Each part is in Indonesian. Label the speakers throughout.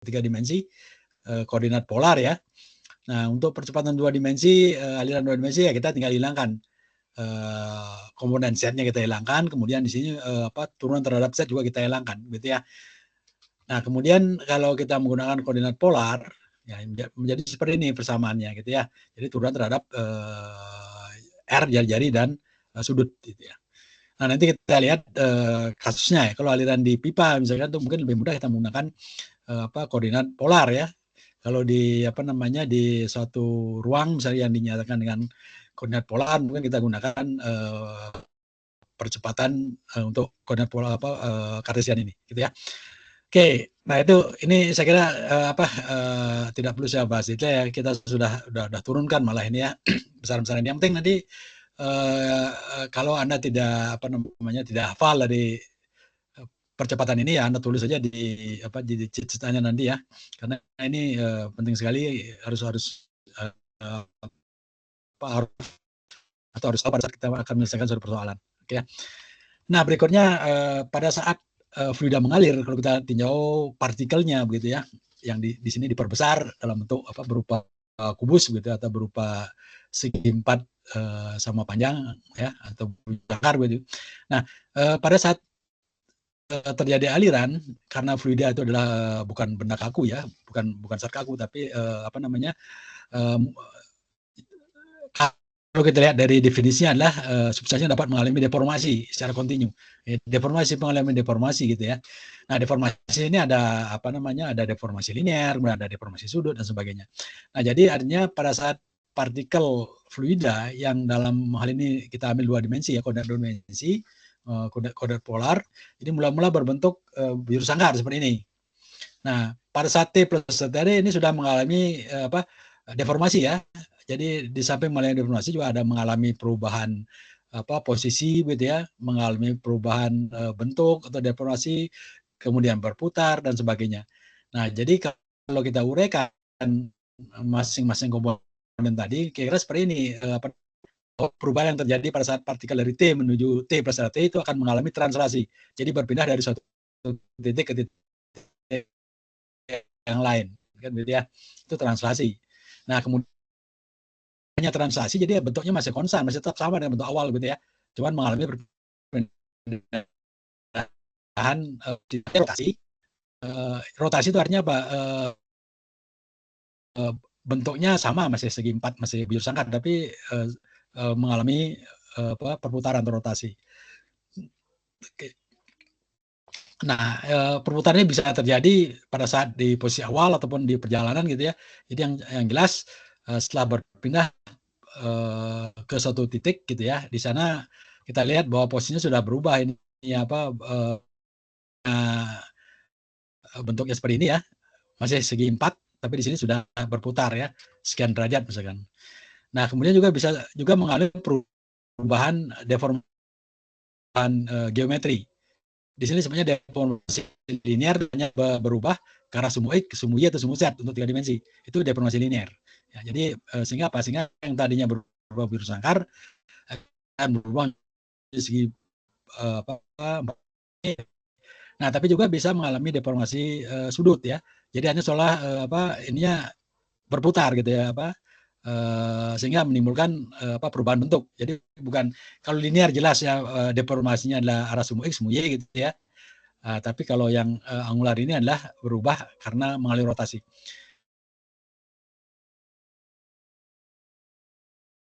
Speaker 1: 3 dimensi, koordinat polar ya. Nah, untuk percepatan 2 dimensi, aliran 2 dimensi ya kita tinggal hilangkan komponen Z-nya kita hilangkan, kemudian di sini turunan terhadap Z juga kita hilangkan, gitu ya. Nah, kemudian kalau kita menggunakan koordinat polar, ya menjadi seperti ini persamaannya, gitu ya. Jadi turunan terhadap R jari-jari dan sudut, gitu ya. Nah, nanti kita lihat kasusnya ya. Kalau aliran di pipa misalkan itu mungkin lebih mudah kita menggunakan koordinat polar ya. Kalau di di suatu ruang misalnya yang dinyatakan dengan koordinat polar, mungkin kita gunakan percepatan untuk koordinat polar kartesian ini, gitu ya. Oke, nah ini saya kira tidak perlu saya bahas itu ya. Kita sudah turunkan malah ini ya besar-besaran. Yang penting nanti kalau Anda tidak tidak hafal dari percepatan ini ya Anda tulis saja di sheet-nya nanti ya. Karena ini penting sekali harus harus tahu pada saat kita akan menyelesaikan suatu persoalan. Oke ya. Nah, berikutnya pada saat fluida mengalir, kalau kita tinjau partikelnya begitu ya, yang di sini diperbesar dalam bentuk berupa kubus begitu atau berupa segi 4 sama panjang ya atau jangkar begitu. Nah, pada saat terjadi aliran karena fluida itu adalah bukan benda kaku ya, bukan zat kaku tapi kalau kita lihat dari definisinya adalah substansinya dapat mengalami deformasi secara kontinu. Deformasi mengalami deformasi gitu ya. Nah, deformasi ini ada ada deformasi linear, kemudian ada deformasi sudut dan sebagainya. Nah, jadi artinya pada saat partikel fluida yang dalam hal ini kita ambil 2 dimensi ya, koordinat 2 dimensi, koordinat polar, ini mula-mula berbentuk biru sangkar seperti ini. Nah, pada saat T plus tadi ini sudah mengalami deformasi ya. Jadi di samping mengalami deformasi juga ada mengalami perubahan posisi gitu ya, mengalami perubahan bentuk atau deformasi, kemudian berputar dan sebagainya. Nah, jadi kalau kita uraikan masing-masing komponen tadi, kira-kira seperti ini perubahan yang terjadi pada saat partikel dari T menuju T plus T itu akan mengalami translasi. Jadi berpindah dari suatu titik ke titik yang lain, kan gitu ya. Itu translasi. Nah, kemudian translasi jadi bentuknya masih konstan, masih tetap sama dengan bentuk awal gitu ya. Cuman mengalami perpindahan rotasi. Rotasi itu artinya apa? Bentuknya sama, masih segi 4, masih bius sangkar, tapi mengalami perputaran atau rotasi. Nah, perputarannya bisa terjadi pada saat di posisi awal ataupun di perjalanan gitu ya. Jadi yang jelas setelah berpindah ke suatu titik gitu ya, di sana kita lihat bahwa posisinya sudah berubah ini bentuknya seperti ini ya, masih segi 4, tapi di sini sudah berputar ya, sekian derajat misalkan. Nah, kemudian juga bisa juga mengalami perubahan deformasi geometri. Di sini sebenarnya deformasi linear hanya berubah ke arah sumu X, sumu Y atau sumu Z untuk 3 dimensi. Itu deformasi linear. Ya, jadi sehingga apa? Sehingga yang tadinya berubah biru sangkar akan berubah dari segi nah, tapi juga bisa mengalami deformasi sudut ya. Jadi hanya seolah ininya berputar gitu ya sehingga menimbulkan perubahan bentuk. Jadi bukan kalau linear jelas ya deformasinya adalah arah sumu X, sumu Y gitu ya. Tapi kalau yang angular ini adalah berubah karena mengalami rotasi.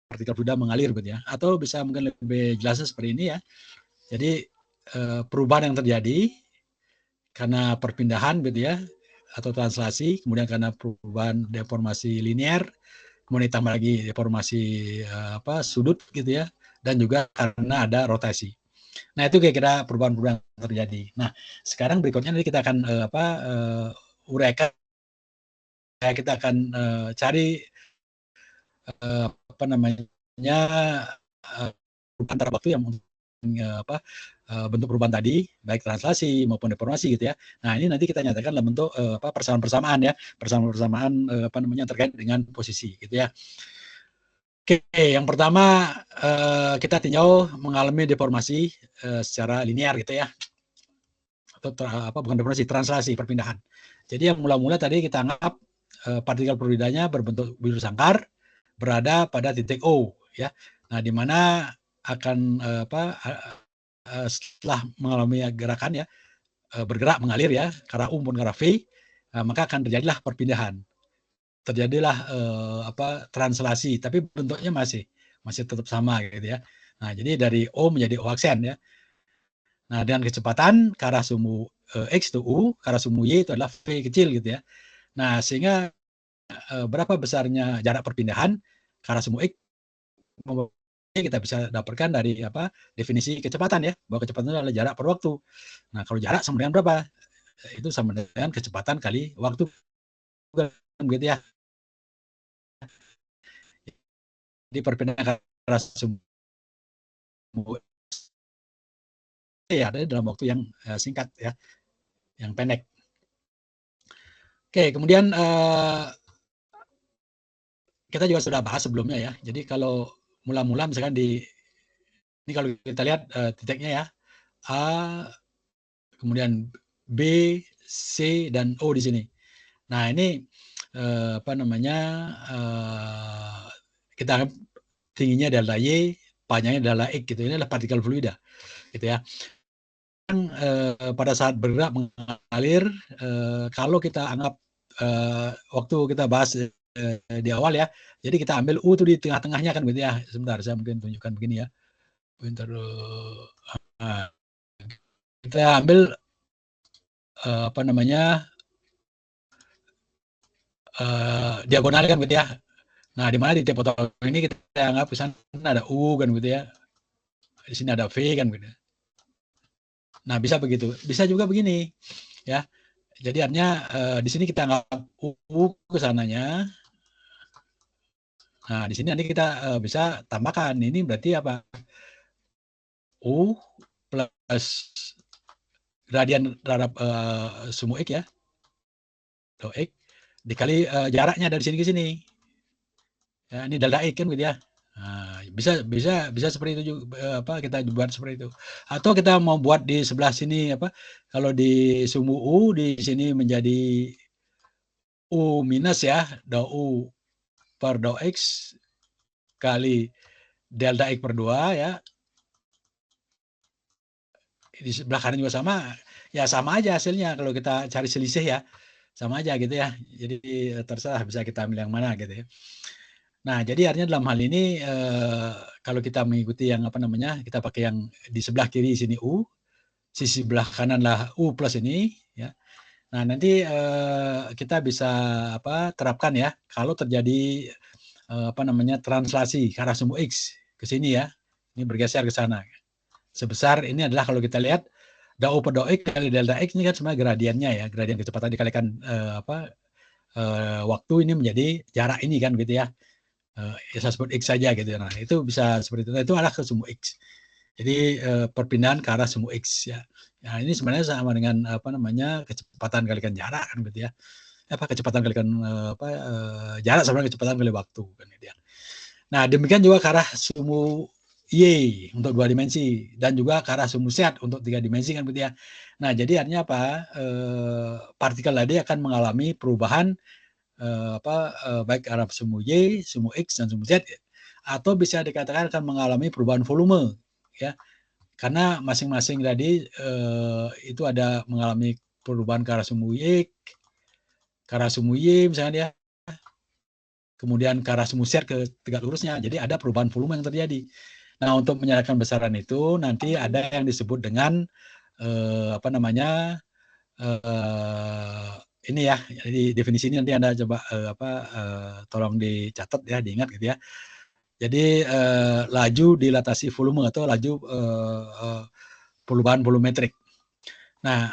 Speaker 1: Partikel fluida mengalir gitu ya. Atau bisa mungkin lebih jelasnya seperti ini ya. Jadi perubahan yang terjadi karena perpindahan gitu ya atau translasi, kemudian karena perubahan deformasi linear, kemudian ditambah lagi deformasi sudut gitu ya, dan juga karena ada rotasi. Nah, itu kira-kira perubahan-perubahan yang terjadi. Nah, sekarang berikutnya nanti kita akan uraikan, kita akan cari antara waktu yang bentuk perubahan tadi, baik translasi maupun deformasi gitu ya. Nah, ini nanti kita nyatakan dalam bentuk persamaan-persamaan ya, persamaan-persamaan terkait dengan posisi gitu ya. Oke, yang pertama kita tinjau mengalami deformasi secara linear gitu ya, atau atau bukan deformasi, translasi, perpindahan. Jadi yang mula-mula tadi kita anggap partikel fluidanya berbentuk biru sangkar berada pada titik O, ya. Nah, di mana akan setelah mengalami gerakan ya, bergerak mengalir ya, ke arah U maupun ke arah V, maka akan terjadilah perpindahan. Terjadilah translasi, tapi bentuknya masih tetap sama gitu ya. Nah, jadi dari O menjadi O aksen ya. Nah, dengan kecepatan ke arah sumbu X itu U, ke arah sumbu Y itu adalah V kecil gitu ya. Nah, sehingga berapa besarnya jarak perpindahan ke arah sumbu X kita bisa dapatkan dari definisi kecepatan ya, bahwa kecepatan adalah jarak per waktu. Nah, kalau jarak sama dengan berapa? Itu sama dengan kecepatan kali waktu, gitu ya. Di perpindahan ke arah sumbu ya ada dalam waktu yang singkat ya, yang pendek. Oke, kemudian kita juga sudah bahas sebelumnya ya. Jadi kalau mula-mula misalkan ini kalau kita lihat titiknya ya, A, kemudian B, C, dan O di sini. Nah, ini kita anggap tingginya delta Y, panjangnya delta X gitu. Ini adalah partikel fluida gitu ya. Pada saat bergerak mengalir, kalau kita anggap waktu kita bahas di awal ya, jadi kita ambil U itu di tengah-tengahnya kan gitu ya. Sebentar, saya mungkin tunjukkan begini ya. Bentar, kita ambil diagonal kan gitu ya. Nah, di mana di tiap potong ini kita anggap di sana ada U kan gitu ya. Di sini ada V kan gitu. Nah, bisa begitu. Bisa juga begini ya. Jadi artinya di sini kita anggap U ke sananya. Nah, di sini nanti kita bisa tambahkan. Ini berarti apa? U plus gradian terhadap sumbu X ya. Dou X dikali jaraknya dari sini ke sini. Ya, ini delta X kan gitu ya. Nah, bisa seperti itu juga, kita buat seperti itu. Atau kita mau buat di sebelah sini kalau di sumbu U di sini menjadi U minus ya, dou U per dou X kali delta X per 2 ya. Di sebelah kanan juga sama, ya sama aja hasilnya kalau kita cari selisih ya, sama aja gitu ya. Jadi terserah bisa kita ambil yang mana gitu ya. Nah, jadi artinya dalam hal ini kalau kita mengikuti yang kita pakai yang di sebelah kiri sini U, sisi sebelah kanan lah U plus ini ya. Nah, nanti kita bisa terapkan ya kalau terjadi translasi ke arah sumbu X ke sini ya. Ini bergeser ke sana. Sebesar ini adalah kalau kita lihat dou per dou X kali delta X ini kan sebenarnya gradiennya ya, gradien kecepatan dikalikan waktu ini menjadi jarak ini kan gitu ya. Saya sebut X saja gitu. Nah, itu bisa seperti itu. Nah, itu adalah ke sumbu X. Jadi perpindahan ke arah sumbu X ya. Nah, ini sebenarnya sama dengan kecepatan kalikan jarak kan gitu ya. Kecepatan kalikan jarak sama dengan kecepatan kali waktu kan gitu ya. Nah, demikian juga ke arah sumbu Y untuk 2 dimensi dan juga ke arah sumbu Z untuk 3 dimensi kan gitu ya. Nah, jadi artinya partikel tadi akan mengalami perubahan baik arah sumbu Y, sumbu X, dan sumbu Z, atau bisa dikatakan akan mengalami perubahan volume ya, karena masing-masing tadi itu ada mengalami perubahan ke arah sumbu Y, ke arah sumbu Y misalnya ya, kemudian ke arah sumbu Z ke tegak lurusnya, jadi ada perubahan volume yang terjadi. Nah, untuk menyatakan besaran itu nanti ada yang disebut dengan ini ya, jadi definisi ini nanti Anda coba tolong dicatat ya, diingat gitu ya. Jadi laju dilatasi volume atau laju perubahan volumetrik. Nah,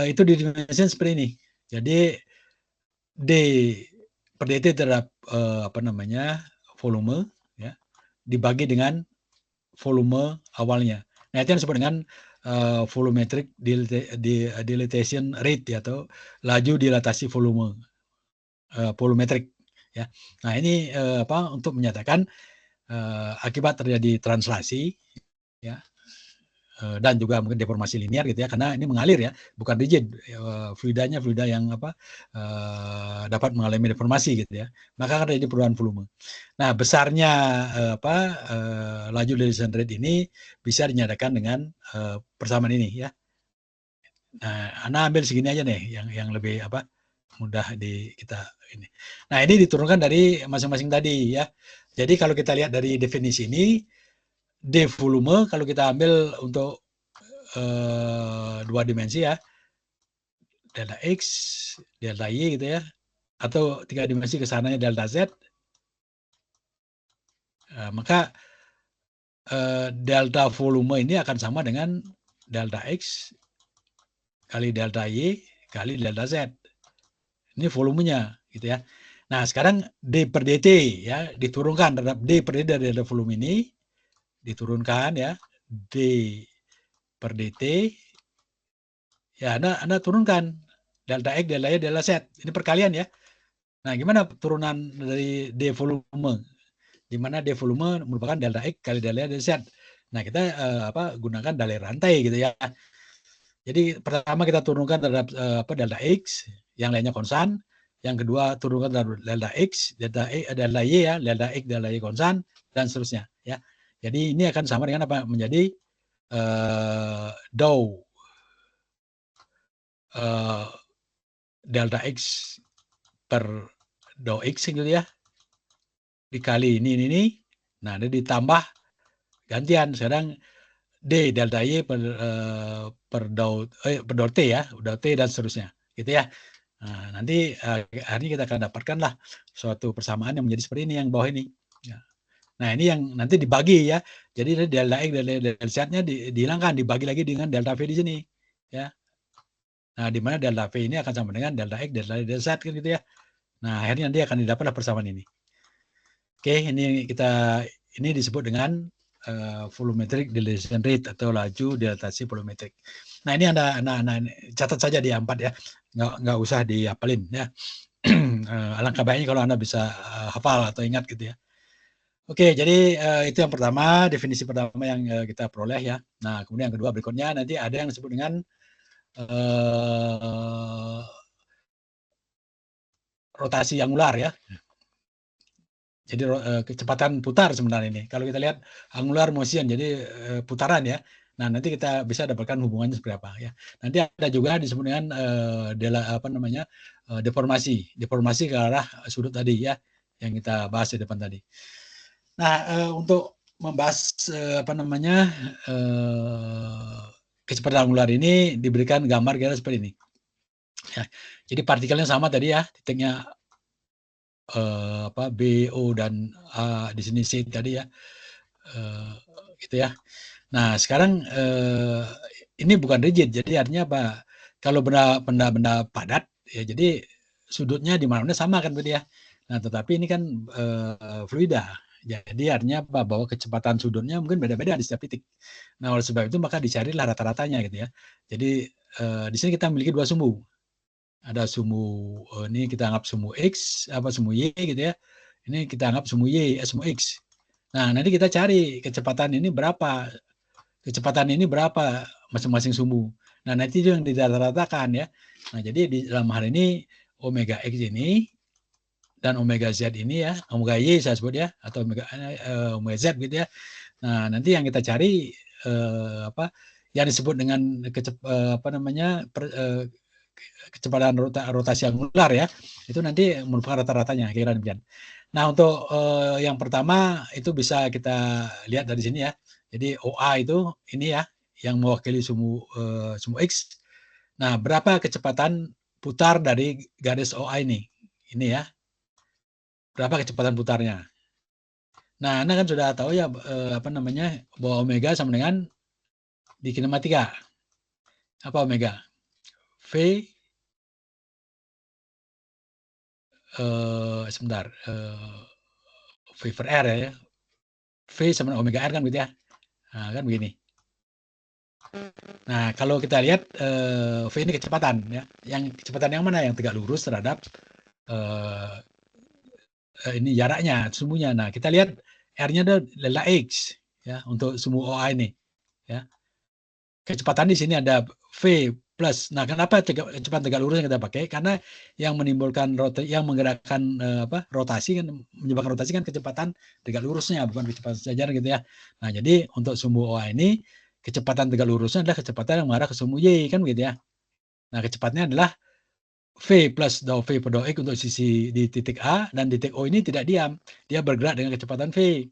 Speaker 1: itu didefinisikan seperti ini. Jadi D per dt terhadap volume ya, dibagi dengan volume awalnya. Nah, itu yang disebut dengan volumetric dilatation rate ya, atau laju dilatasi volume volumetrik ya. Nah, ini untuk menyatakan akibat terjadi translasi ya, dan juga mungkin deformasi linear gitu ya, karena ini mengalir ya, bukan rigid. Fluida yang dapat mengalami deformasi gitu ya. Maka akan terjadi perubahan volume. Nah, besarnya laju dilation rate ini bisa dinyatakan dengan persamaan ini ya. Nah, Anda ambil segini aja nih yang lebih mudah kita ini. Nah, ini diturunkan dari masing-masing tadi ya. Jadi kalau kita lihat dari definisi ini, D volume kalau kita ambil untuk dua dimensi ya, delta X, delta Y gitu ya, atau tiga dimensi kesananya delta Z, maka delta volume ini akan sama dengan delta X kali delta Y kali delta Z. Ini volumenya gitu ya. Nah, sekarang D per dt ya diturunkan terhadap D per dt dari volume ini, diturunkan ya, D per dt ya, Anda turunkan delta X, delta Y, delta Z. Ini perkalian ya. Nah, gimana turunan dari D volume? Di mana D volume merupakan delta X kali delta Y, delta Z. Nah, kita gunakan dalih rantai gitu ya. Jadi pertama kita turunkan terhadap delta X, yang lainnya konstan. Yang kedua turunkan terhadap delta X, delta Y ya, delta X, delta Y konstan, dan seterusnya ya. Jadi ini akan sama dengan apa? Menjadi dou delta X per dou X gitu ya, dikali ini. Nah, ini ditambah gantian sekarang D delta Y per dou T ya, dou T dan seterusnya gitu ya. Nah, nanti akhirnya kita akan dapatkanlah suatu persamaan yang menjadi seperti ini yang bawah ini. Ya. Nah, ini yang nanti dibagi ya. Jadi delta X dan delta Z-nya dihilangkan, dibagi lagi dengan delta V di sini. Ya. Nah, di mana delta V ini akan sama dengan delta X, delta Y, delta Z kan gitu ya. Nah, akhirnya nanti akan didapatlah persamaan ini. Oke, ini disebut dengan volumetric dilation rate atau laju dilatasi volumetrik. Nah, ini Anda catat saja di A4 ya. Nggak usah dihafalin ya. Alangkah baiknya kalau Anda bisa hafal atau ingat gitu ya. Oke, jadi itu yang pertama, definisi pertama yang kita peroleh ya. Nah, kemudian yang kedua berikutnya nanti ada yang disebut dengan rotasi angular ya. Jadi kecepatan putar sebenarnya ini. Kalau kita lihat angular motion, jadi putaran ya. Nah, nanti kita bisa dapatkan hubungannya seperti apa ya. Nanti ada juga disebut dengan deformasi ke arah sudut tadi ya, yang kita bahas di depan tadi. Nah, untuk membahas kecepatan angular ini diberikan gambar kira seperti ini. Ya, jadi partikelnya sama tadi ya, titiknya B, O, dan A di sini C tadi ya, gitu ya. Nah, sekarang ini bukan rigid, jadi artinya apa? Kalau benda padat, ya jadi sudutnya di mana-mana sama kan berarti ya. Nah, tetapi ini kan fluida, jadi artinya apa? Bahwa kecepatan sudutnya mungkin beda-beda di setiap titik. Nah, oleh sebab itu maka dicarilah rata-ratanya gitu ya. Jadi di sini kita memiliki dua sumbu. Ada sumbu ini kita anggap sumbu X, sumbu Y gitu ya. Ini kita anggap sumbu Y, sumbu X. Nah, nanti kita cari kecepatan ini berapa masing-masing sumbu. Nah, nanti itu yang dirata-ratakan ya. Nah, jadi di dalam hal ini omega X ini dan omega Z ini ya, omega Y saya sebut ya, atau omega Z gitu ya. Nah, nanti yang kita cari yang disebut dengan kecepatan rotasi angular ya, itu nanti merupakan rata-ratanya kira-kira demikian. Nah, untuk yang pertama itu bisa kita lihat dari sini ya. Jadi OA itu ini ya, yang mewakili sumbu X. Nah, berapa kecepatan putar dari garis OA ini? Ini ya. Berapa kecepatan putarnya? Nah, Anda kan sudah tahu ya bahwa omega sama dengan di kinematika. Apa omega? V sebentar. V per R ya. V sama dengan omega R kan gitu ya. Nah, kan begini. Nah, kalau kita lihat V ini kecepatan ya. Yang kecepatan yang mana? Yang tegak lurus terhadap ini jaraknya, sumbunya. Nah, kita lihat R-nya adalah X ya untuk sumbu OA ini ya. kecepatan di sini ada V plus. Nah, kenapa kecepatan tegak lurus yang kita pakai? Karena yang menimbulkan yang menggerakkan rotasi kan, menyebabkan rotasi kan kecepatan tegak lurusnya, bukan kecepatan sejajar gitu ya. Nah, jadi untuk sumbu OA ini kecepatan tegak lurusnya adalah kecepatan yang mengarah ke sumbu Y kan gitu ya. Nah, kecepatnya adalah V plus dou V per dou X untuk sisi di titik A, dan titik O ini tidak diam, dia bergerak dengan kecepatan V.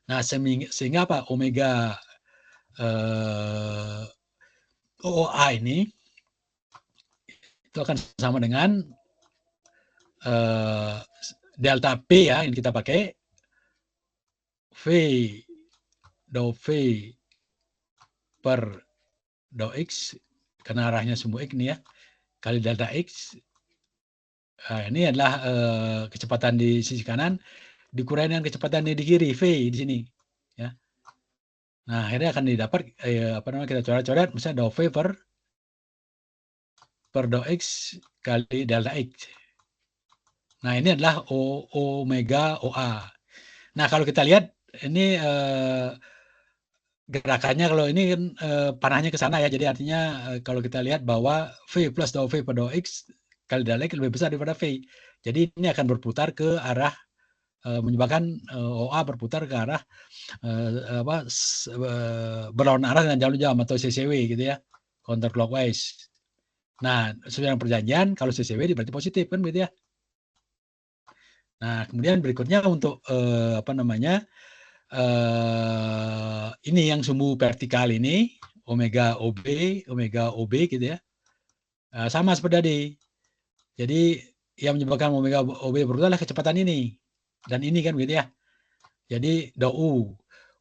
Speaker 1: Nah, sehingga apa? Omega OA ini itu akan sama dengan delta P ya, yang kita pakai V dou V per dou X, karena arahnya sumbu X nih ya, kali delta X. Ini adalah kecepatan di sisi kanan dikurangi dengan kecepatan di kiri, V di sini ya. Nah, akhirnya akan didapat kita coret-coret misalnya dou V per dou X kali delta X. Nah, ini adalah omega OA. Nah, kalau kita lihat ini gerakannya, kalau ini kan panahnya ke sana ya, jadi artinya kalau kita lihat bahwa V plus dou V per dou X kali delta X lebih besar daripada V. Jadi ini akan berputar ke arah, menyebabkan OA berputar ke arah berlawanan arah dengan jalur jam atau CCW gitu ya, counterclockwise. Nah, sesuai dengan perjanjian kalau CCW berarti positif kan gitu ya. Nah, kemudian berikutnya untuk ini yang sumbu vertikal ini omega OB gitu ya. Sama seperti tadi. Jadi yang menyebabkan omega OB berubah adalah kecepatan ini dan ini kan gitu ya. Jadi dou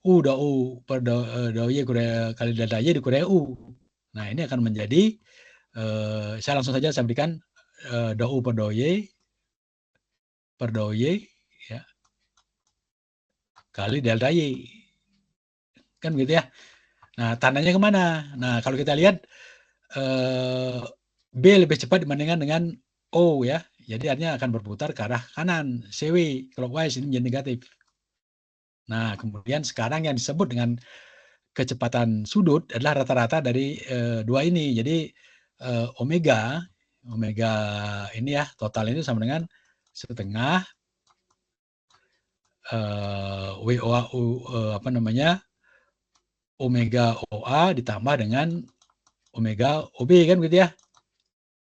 Speaker 1: dou per dou Y kali delta Y dikurangi U. Nah, ini akan menjadi saya langsung saja saya berikan dou per dou Y per dou Y ya, kali delta Y. Kan gitu ya. Nah, tandanya kemana? Nah, kalau kita lihat B lebih cepat dibandingkan dengan O ya. Jadi artinya akan berputar ke arah kanan, CW, clockwise, ini menjadi negatif. Nah, kemudian sekarang yang disebut dengan kecepatan sudut adalah rata-rata dari dua ini. Jadi omega ini ya, total ini sama dengan setengah WOA omega OA ditambah dengan omega OB kan gitu ya.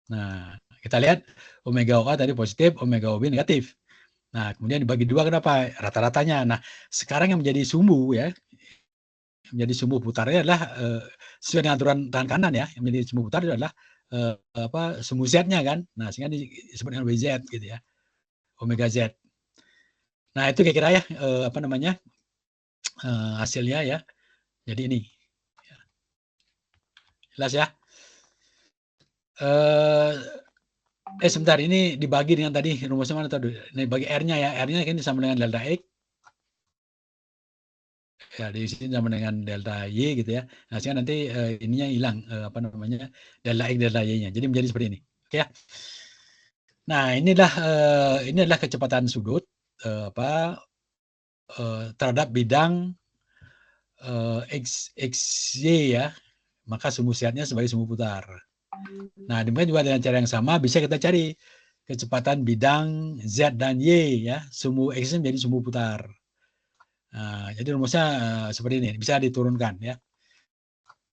Speaker 1: Nah, kita lihat omega OA tadi positif, omega OB negatif. Nah, kemudian dibagi dua kenapa? Rata-ratanya. Nah, sekarang yang menjadi sumbu ya, menjadi sumbu putarnya adalah sesuai dengan aturan tangan kanan ya, yang menjadi sumbu putar adalah sumbu Z-nya kan. Nah, sehingga disebut dengan WZ gitu ya. Omega Z. Nah, itu kira-kira ya hasilnya ya. Jadi ini. Jelas ya? Sebentar, ini dibagi dengan tadi rumusnya mana tadi? Ini bagi R-nya ya. R-nya kan sama dengan delta X. Ya, di sini sama dengan delta Y gitu ya. Nah, sehingga nanti ininya hilang delta X delta Y-nya. Jadi menjadi seperti ini. Oke ya. Nah, ini adalah kecepatan sudut terhadap bidang XY ya. Maka sumbu siatnya sebagai sumbu putar. Nah, demikian juga dengan cara yang sama bisa kita cari kecepatan bidang Z dan Y ya. Sumbu X menjadi sumbu putar. Nah, jadi rumusnya seperti ini, bisa diturunkan ya.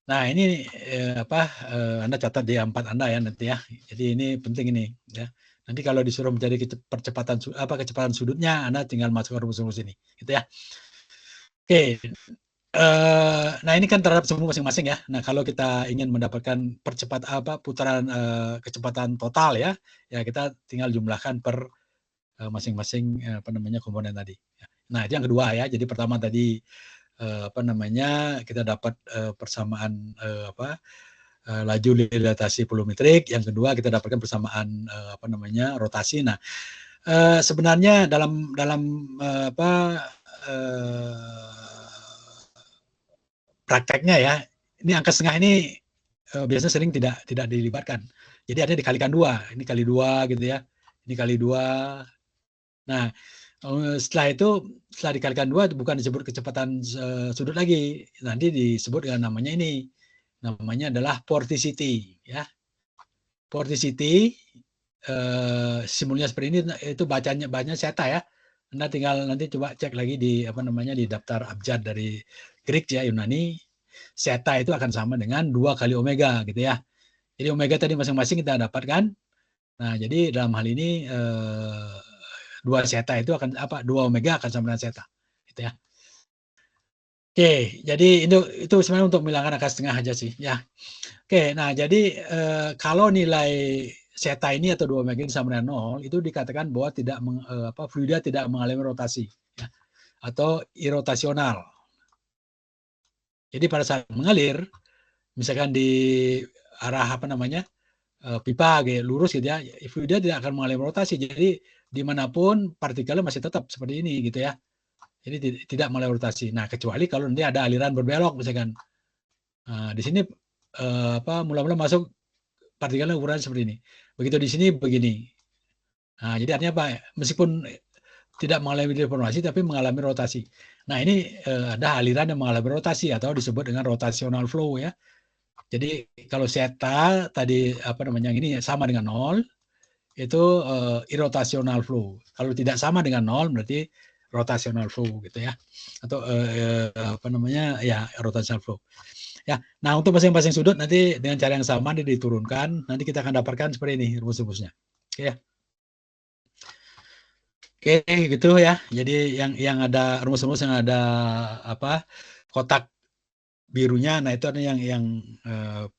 Speaker 1: Nah, ini Anda catat di A4 Anda ya nanti ya. Jadi ini penting ini ya. Nanti kalau disuruh mencari kecepatan sudutnya, Anda tinggal masukkan rumus-rumus ini, gitu ya. Oke. Nah, ini kan terhadap sumbu masing-masing ya. Nah, kalau kita ingin mendapatkan putaran kecepatan total ya, ya kita tinggal jumlahkan per masing-masing komponen tadi. Nah, itu yang kedua ya. Jadi pertama tadi kita dapat persamaan laju dilatasi volumetrik. Yang kedua kita dapatkan persamaan rotasi. Nah, sebenarnya dalam prakteknya ya, ini angka setengah ini biasanya sering tidak dilibatkan. Jadi ada dikalikan 2, ini kali 2 gitu ya. Ini kali 2. Nah, Setelah itu, setelah dikalikan 2 bukan disebut kecepatan sudut lagi, nanti disebut dengan namanya ini, namanya adalah vorticity ya. Vorticity simbolnya seperti ini, itu bacanya zeta ya. Anda tinggal nanti coba cek lagi di apa namanya di daftar abjad dari Greek ya, Yunani. Zeta itu akan sama dengan 2 kali omega gitu ya. Jadi omega tadi masing-masing kita dapatkan. Nah, jadi dalam hal ini 2 zeta itu akan apa? 2 omega akan sama dengan zeta gitu ya. Oke, jadi itu sebenarnya untuk menghilangkan angka setengah aja sih ya. Oke, nah jadi kalau nilai zeta ini atau 2 omega ini sama dengan 0, itu dikatakan bahwa fluida tidak mengalami rotasi ya, atau irotasional. Jadi pada saat mengalir, misalkan di arah apa namanya pipa gitu, lurus gitu ya, fluida tidak akan mengalami rotasi. Jadi dimanapun partikelnya masih tetap seperti ini gitu ya. Jadi tidak mengalami rotasi. Nah, kecuali kalau nanti ada aliran berbelok misalkan. Nah, di sini mula-mula masuk partikelnya ukuran seperti ini. Begitu di sini begini. Nah, jadi artinya apa? Meskipun tidak mengalami deformasi tapi mengalami rotasi. Nah, ini ada aliran yang mengalami rotasi atau disebut dengan rotational flow ya. Jadi kalau zeta tadi apa namanya ini sama dengan 0, itu irrotational flow. Kalau tidak sama dengan 0 berarti rotational flow gitu ya. Atau apa namanya ya rotational flow. Ya, nah untuk masing-masing sudut nanti dengan cara yang sama diturunkan, nanti kita akan dapatkan seperti ini rumus-rumusnya. Oke ya. Oke, gitu ya. Jadi yang ada rumus-rumus yang ada apa kotak birunya, nah itu ada yang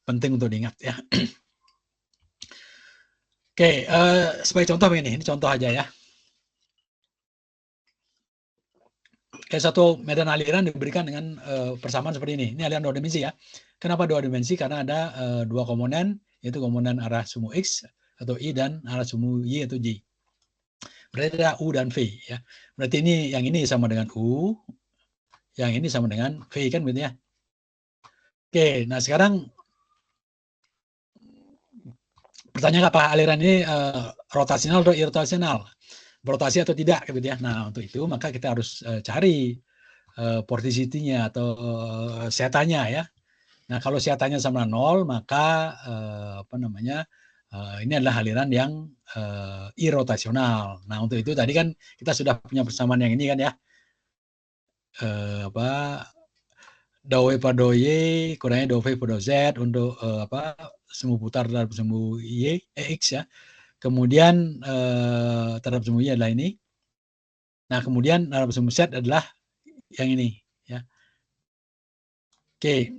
Speaker 1: penting untuk diingat ya. Oke, sebagai contoh ini contoh aja ya. Kayak satu medan aliran diberikan dengan persamaan seperti ini. Ini aliran 2 dimensi ya. Kenapa 2 dimensi? Karena ada 2 komponen, yaitu komponen arah sumbu X atau Y dan arah sumbu Y atau J. Berarti ada U dan V ya. Berarti yang ini sama dengan U, yang ini sama dengan V kan gitu ya. Oke, nah sekarang pertanyaan apa? Aliran ini rotasional atau irotasional? Berotasi atau tidak gitu ya. Nah, untuk itu maka kita harus cari vorticity-nya atau setanya ya. Nah, kalau setanya sama 0, maka apa namanya? Ini adalah aliran yang irotasional. Nah, untuk itu tadi kan kita sudah punya persamaan yang ini kan ya. Apa dou per dou y kurangnya dou v per dou z untuk sumbu putar terhadap sumbu x ya. Kemudian terhadap sumbu y adalah ini. Nah, kemudian terhadap sumbu z adalah yang ini ya. Oke.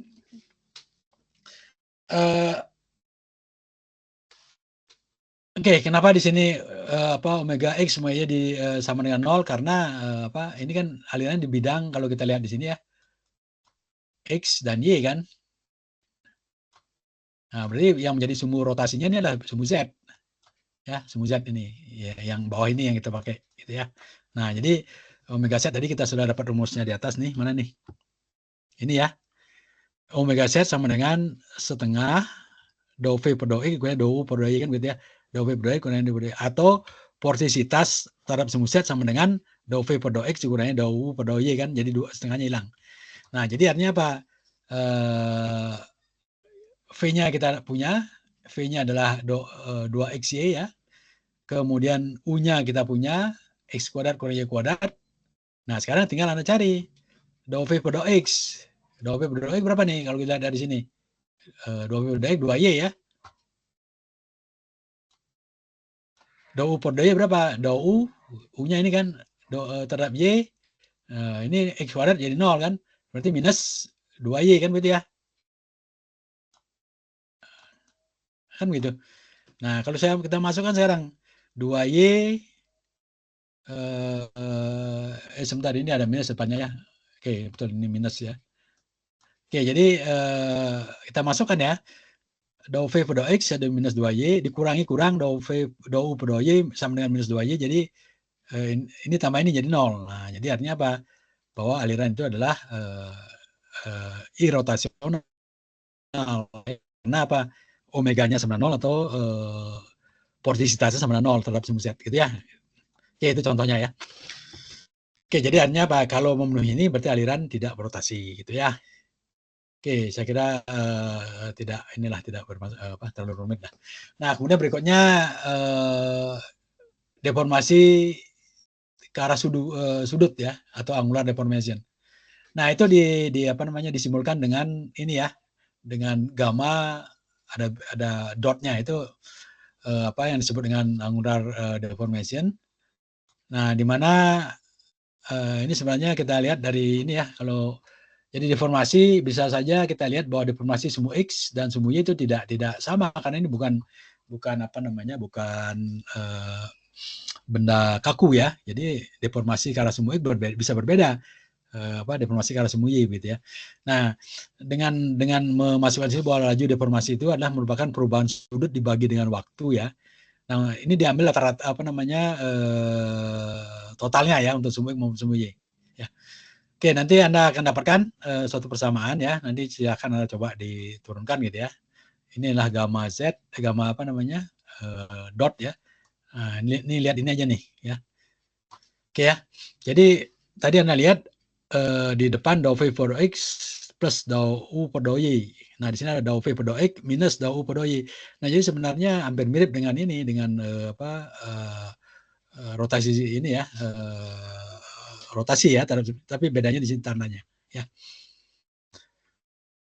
Speaker 1: Oke, kenapa di sini omega x semuanya sama dengan 0 karena ini kan aliran di bidang kalau kita lihat di sini ya. X dan Y kan. Nah, berarti yang menjadi sumbu rotasinya ini adalah sumbu Z. Ya, sumbu Z ini. Ya, yang bawah ini yang kita pakai gitu ya. Nah, jadi omega Z tadi kita sudah dapat rumusnya di atas nih. Mana nih? Ini ya. Omega Z sama dengan setengah dou V per dou X kurang dou U per dou Y kan gitu ya. Dou V per dou Y kurang dou U per dou Y. Atau vortisitas terhadap sumbu Z sama dengan dou V per dou X kurangnya dou U per dou Y kan. Jadi setengahnya hilang. Nah, jadi artinya apa? V-nya kita punya. V-nya adalah 2XY ya. Kemudian U-nya kita punya. X kuadrat kurang Y kuadrat. Nah, sekarang tinggal Anda cari. Dou V per dou X. Dou V per dou X berapa nih kalau kita lihat dari sini? Dou V per dou X 2Y ya. Dou U per dou Y berapa? Dou U, U-nya ini kan terhadap Y, ini X kuadrat jadi 0 kan? Berarti minus 2Y kan begitu ya? Kan gitu. Nah, kalau kita masukkan sekarang 2Y, sebentar ini ada minus depannya ya. Oke, betul ini minus ya. Oke, jadi kita masukkan ya. Dou V per dou X ada minus 2Y, dikurangi kurang dou U per dou Y sama dengan minus 2Y, jadi ini tambah ini jadi 0. Nah, jadi artinya apa? Bahwa aliran itu adalah irotasional. Karena apa? Omeganya sama 0 atau vortisitasnya sama 0 terhadap sumbu Z gitu ya. Oke, itu contohnya ya. Oke, jadi artinya apa? Kalau memenuhi ini berarti aliran tidak berotasi gitu ya. Oke, saya kira tidak terlalu rumit lah. Nah, kemudian berikutnya deformasi ke arah sudut ya, atau angular deformation. Nah, itu disimbolkan dengan ini ya, dengan gamma ada dotnya itu yang disebut dengan angular deformation. Nah, di mana ini sebenarnya kita lihat dari ini ya, kalau jadi deformasi bisa saja kita lihat bahwa deformasi semu X dan semu Y itu tidak sama, karena ini bukan benda kaku ya. Jadi deformasi ke arah semu X bisa berbeda deformasi ke arah semu Y gitu ya. Nah, dengan memasukkan sini bahwa laju deformasi itu adalah merupakan perubahan sudut dibagi dengan waktu ya. Nah, ini diambil rata-rata totalnya ya untuk semu X maupun semu Y ya. Oke, nanti Anda akan dapatkan suatu persamaan ya. Nanti silakan Anda coba diturunkan gitu ya. Inilah gamma Z, gamma dot ya. Nah, ini lihat ini aja nih ya. Oke ya. Jadi tadi Anda lihat di depan dou V per X plus dou U per dou Y. Nah, di sini ada dou V per dou X minus dou U per dou Y. Nah, jadi sebenarnya hampir mirip dengan ini, dengan rotasi ini ya, rotasi ya, tapi bedanya di sini tandanya ya.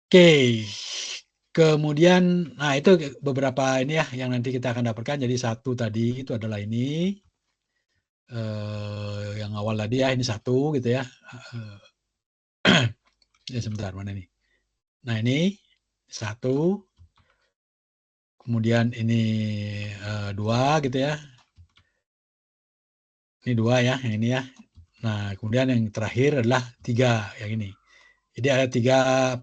Speaker 1: Oke, kemudian, nah itu beberapa ini ya yang nanti kita akan dapatkan. Jadi satu tadi itu adalah ini, yang awal tadi ya, ini satu gitu ya. Ya sebentar, mana nih? Nah ini satu, kemudian ini dua gitu ya. Ini dua ya, yang ini ya. Nah kemudian yang terakhir adalah tiga, yang ini. Jadi ada tiga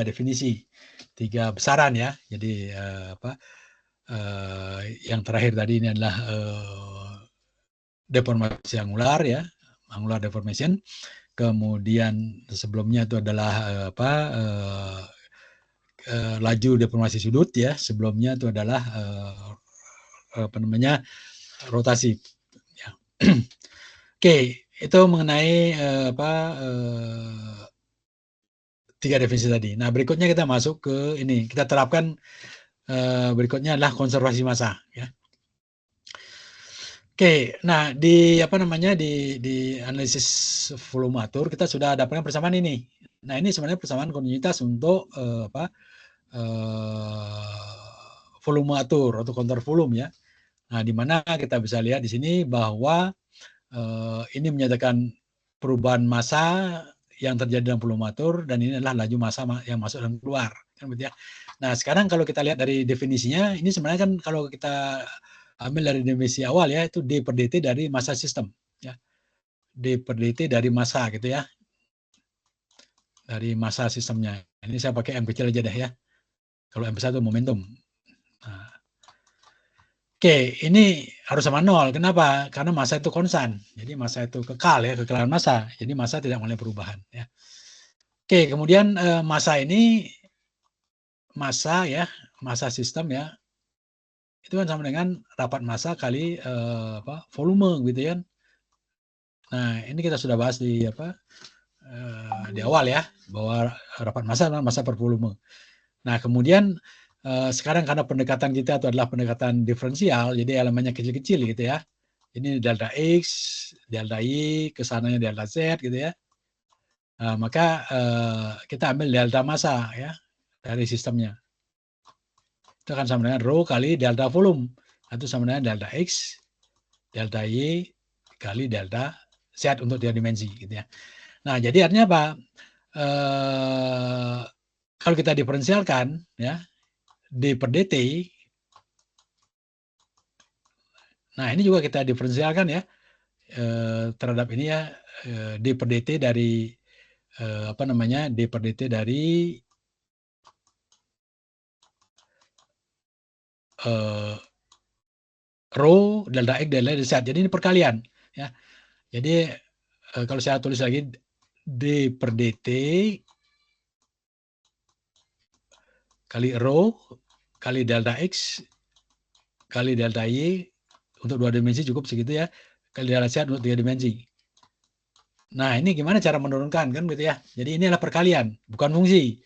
Speaker 1: definisi, tiga besaran ya. Jadi yang terakhir tadi ini adalah deformasi angular ya, angular deformation. Kemudian sebelumnya itu adalah laju deformasi sudut ya. Sebelumnya itu adalah rotasi. Ya. Oke, itu mengenai tiga definisi tadi. Nah, berikutnya kita masuk ke ini. Kita terapkan berikutnya adalah konservasi massa ya. Oke, nah di analisis volumatur kita sudah dapatkan persamaan ini. Nah, ini sebenarnya persamaan kontinuitas untuk volumatur atau kontur volume ya. Nah, di mana kita bisa lihat di sini bahwa ini menyatakan perubahan massa yang terjadi dalam volumatur, dan ini adalah laju massa yang masuk dan keluar kan begitu ya. Nah, sekarang kalau kita lihat dari definisinya, ini sebenarnya kan kalau kita ambil dari definisi awal ya, itu D per dt dari massa sistem ya. D per dt dari massa gitu ya. Dari massa sistemnya. Ini saya pakai M kecil aja deh ya. Kalau M besar itu momentum. Nah, oke, ini harus sama 0. Kenapa? Karena massa itu konstan. Jadi massa itu kekal ya, kekalahan massa. Jadi massa tidak mengalami perubahan ya. Oke, kemudian massa ini, massa ya, massa sistem ya, itu kan sama dengan rapat massa kali volume gitu kan. Nah, ini kita sudah bahas di awal ya, bahwa rapat massa adalah massa per volume. Nah, kemudian sekarang karena pendekatan kita itu adalah pendekatan diferensial, jadi elemennya kecil-kecil gitu ya. Ini delta X, delta Y, kesananya delta Z gitu ya. Maka kita ambil delta massa ya dari sistemnya. Itu akan sama dengan rho kali delta volume. Itu sama dengan delta X, delta Y, kali delta Z untuk tiga dimensi gitu ya. Nah, jadi artinya apa? Kalau kita diferensialkan ya, D per dt, nah ini juga kita diferensialkan ya terhadap ini ya, D per dt dari D per dt dari rho delta X delta Z. Jadi ini perkalian ya. Jadi kalau saya tulis lagi D per dt kali rho kali delta X kali delta Y untuk dua dimensi cukup segitu ya, kali delta Z untuk tiga dimensi. Nah, ini gimana cara menurunkan kan gitu ya. Jadi ini adalah perkalian, bukan fungsi.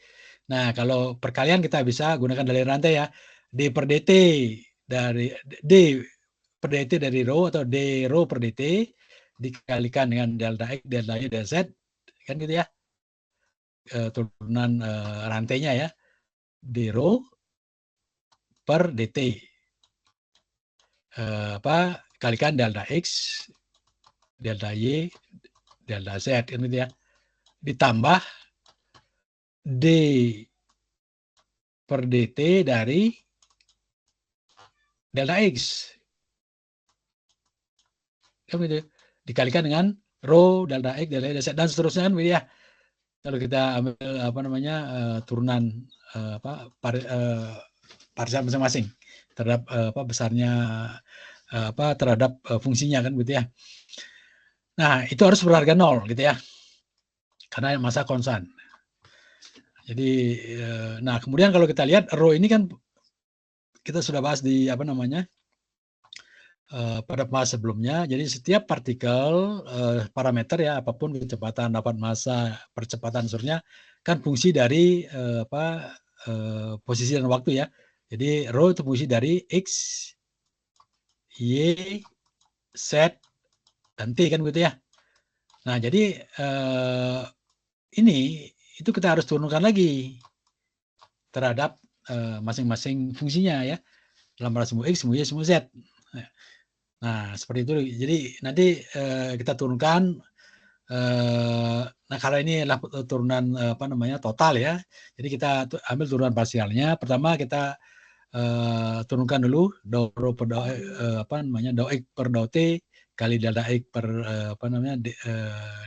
Speaker 1: Nah, kalau perkalian kita bisa gunakan dalil rantai ya. D per dt dari D per dt dari rho atau D rho per dt dikalikan dengan delta X, delta Y, delta Z kan gitu ya. Turunan rantainya ya. D rho per dt. Kalikan delta X, delta Y, delta Z kan gitu ya. Ditambah D per dt dari delta X. Kan gitu. Dikalikan dengan rho, delta X, delta Y, delta Z, dan seterusnya kan gitu ya. Kalau kita ambil turunan parsial masing-masing terhadap besarnya terhadap fungsinya kan gitu ya. Nah, itu harus berharga 0 gitu ya. Karena massa konstan. Jadi nah kemudian kalau kita lihat rho ini kan kita sudah bahas di pada fase sebelumnya. Jadi setiap partikel parameter ya apapun kecepatan, dapat massa, percepatan seterusnya kan fungsi dari posisi dan waktu ya. Jadi rho itu fungsi dari x, y, z, dan t kan gitu ya. Nah jadi ini itu kita harus turunkan lagi terhadap masing-masing fungsinya ya. Dalam rasa semu x, semu y, semu z. Nah seperti itu. Jadi nanti kita turunkan. Nah kalau ini adalah turunan total ya. Jadi kita ambil turunan parsialnya. Pertama kita turunkan dulu dou rho per dou dou x per dou t kali delta x per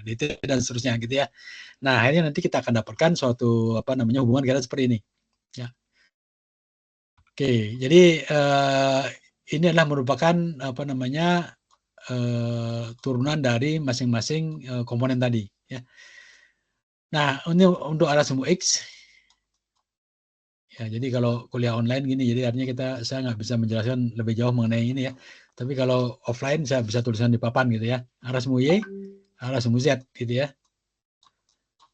Speaker 1: dt dan seterusnya gitu ya. Nah akhirnya nanti kita akan dapatkan suatu hubungan kira seperti ini. Ya. Oke, jadi ini adalah merupakan turunan dari masing-masing komponen tadi ya. Nah, ini untuk arah semu X ya, jadi kalau kuliah online gini, jadi artinya saya nggak bisa menjelaskan lebih jauh mengenai ini ya. Tapi kalau offline saya bisa tulisan di papan gitu ya. Arah semu Y, arah semu Z gitu ya.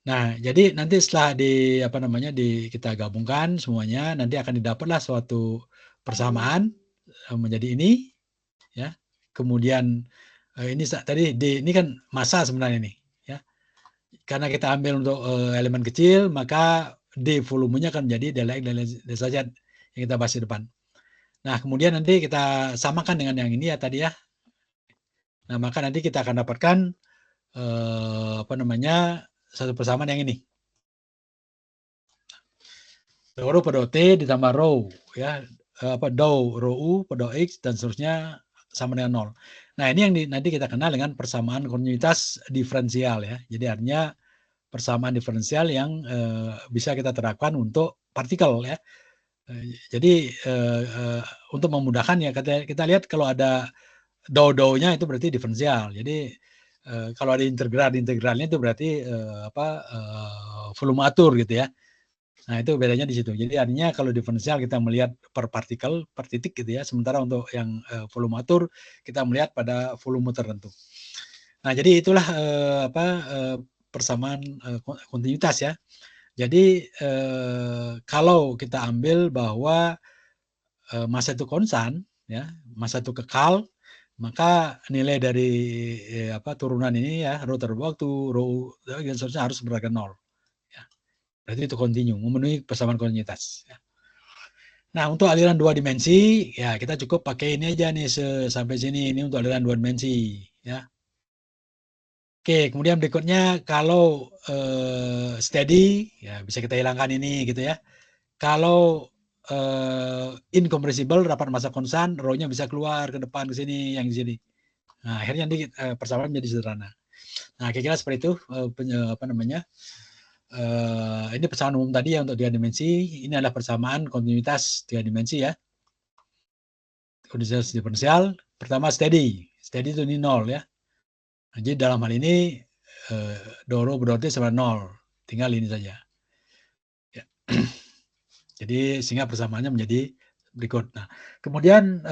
Speaker 1: Nah, jadi nanti setelah kita gabungkan semuanya, nanti akan didapatlah suatu persamaan menjadi ini ya. Kemudian ini tadi ini kan massa sebenarnya nih ya. Karena kita ambil untuk elemen kecil, maka D volumenya akan menjadi delta X, delta Z yang kita bahas di depan. Nah, kemudian nanti kita samakan dengan yang ini ya tadi ya. Nah, maka nanti kita akan dapatkan satu persamaan yang ini. Rho per dou T ditambah rho ya, dou rho U per dou X dan seterusnya sama dengan 0. Nah, ini yang nanti kita kenal dengan persamaan kontinuitas diferensial ya. Jadi artinya persamaan diferensial yang bisa kita terapkan untuk partikel ya. Jadi untuk memudahkan ya kita lihat kalau ada dou-dounya itu berarti diferensial. Jadi kalau ada integralnya itu berarti volume atur gitu ya. Nah, itu bedanya di situ. Jadi artinya kalau diferensial kita melihat per partikel, per titik gitu ya. Sementara untuk yang volume atur kita melihat pada volume tertentu. Nah, jadi itulah persamaan kontinuitas ya. Jadi kalau kita ambil bahwa massa itu konstan ya, massa itu kekal, maka nilai dari turunan ini ya, rho terhadap waktu, rho dan seterusnya harus berharga 0. Berarti itu kontinu, memenuhi persamaan kontinuitas. Ya. Nah, untuk aliran 2 dimensi, ya kita cukup pakai ini aja nih sampai sini. Ini untuk aliran 2 dimensi. Ya. Oke, kemudian berikutnya kalau steady, ya bisa kita hilangkan ini gitu ya. Kalau incompressible, rapat massa konstan, rho-nya bisa keluar ke depan ke sini, yang di sini. Nah, akhirnya nanti persamaan menjadi sederhana. Nah, kira-kira seperti itu ini persamaan umum tadi ya untuk 3 dimensi. Ini adalah persamaan kontinuitas 3 dimensi ya. Kontinuitas diferensial. Pertama steady. Steady itu ini 0 ya. Nah, jadi dalam hal ini dou rho per dou T sama 0. Tinggal ini saja. Ya. Jadi sehingga persamaannya menjadi berikut. Nah, kemudian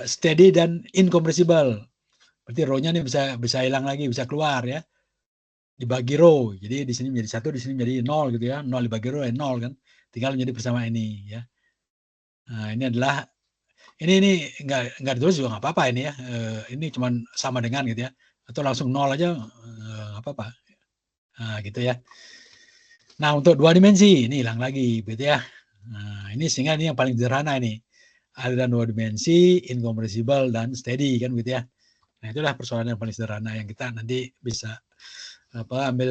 Speaker 1: steady dan incompressible. Berarti rho-nya ini bisa hilang lagi, bisa keluar ya. dibagi row. Jadi di sini menjadi 1, di sini menjadi 0 gitu ya. 0 dibagi row 0 kan. Tinggal menjadi persamaan ini ya. Nah, ini adalah ini enggak ditulis juga nggak apa-apa ini ya. Ini cuman sama dengan gitu ya. Atau langsung 0 aja nggak apa-apa. Nah, gitu ya. Nah, untuk 2 dimensi ini hilang lagi gitu ya. Nah, ini sehingga ini yang paling sederhana ini. Aliran 2 dimensi, incompressible dan steady kan gitu ya. Nah, itulah persoalan yang paling sederhana yang kita nanti bisa ambil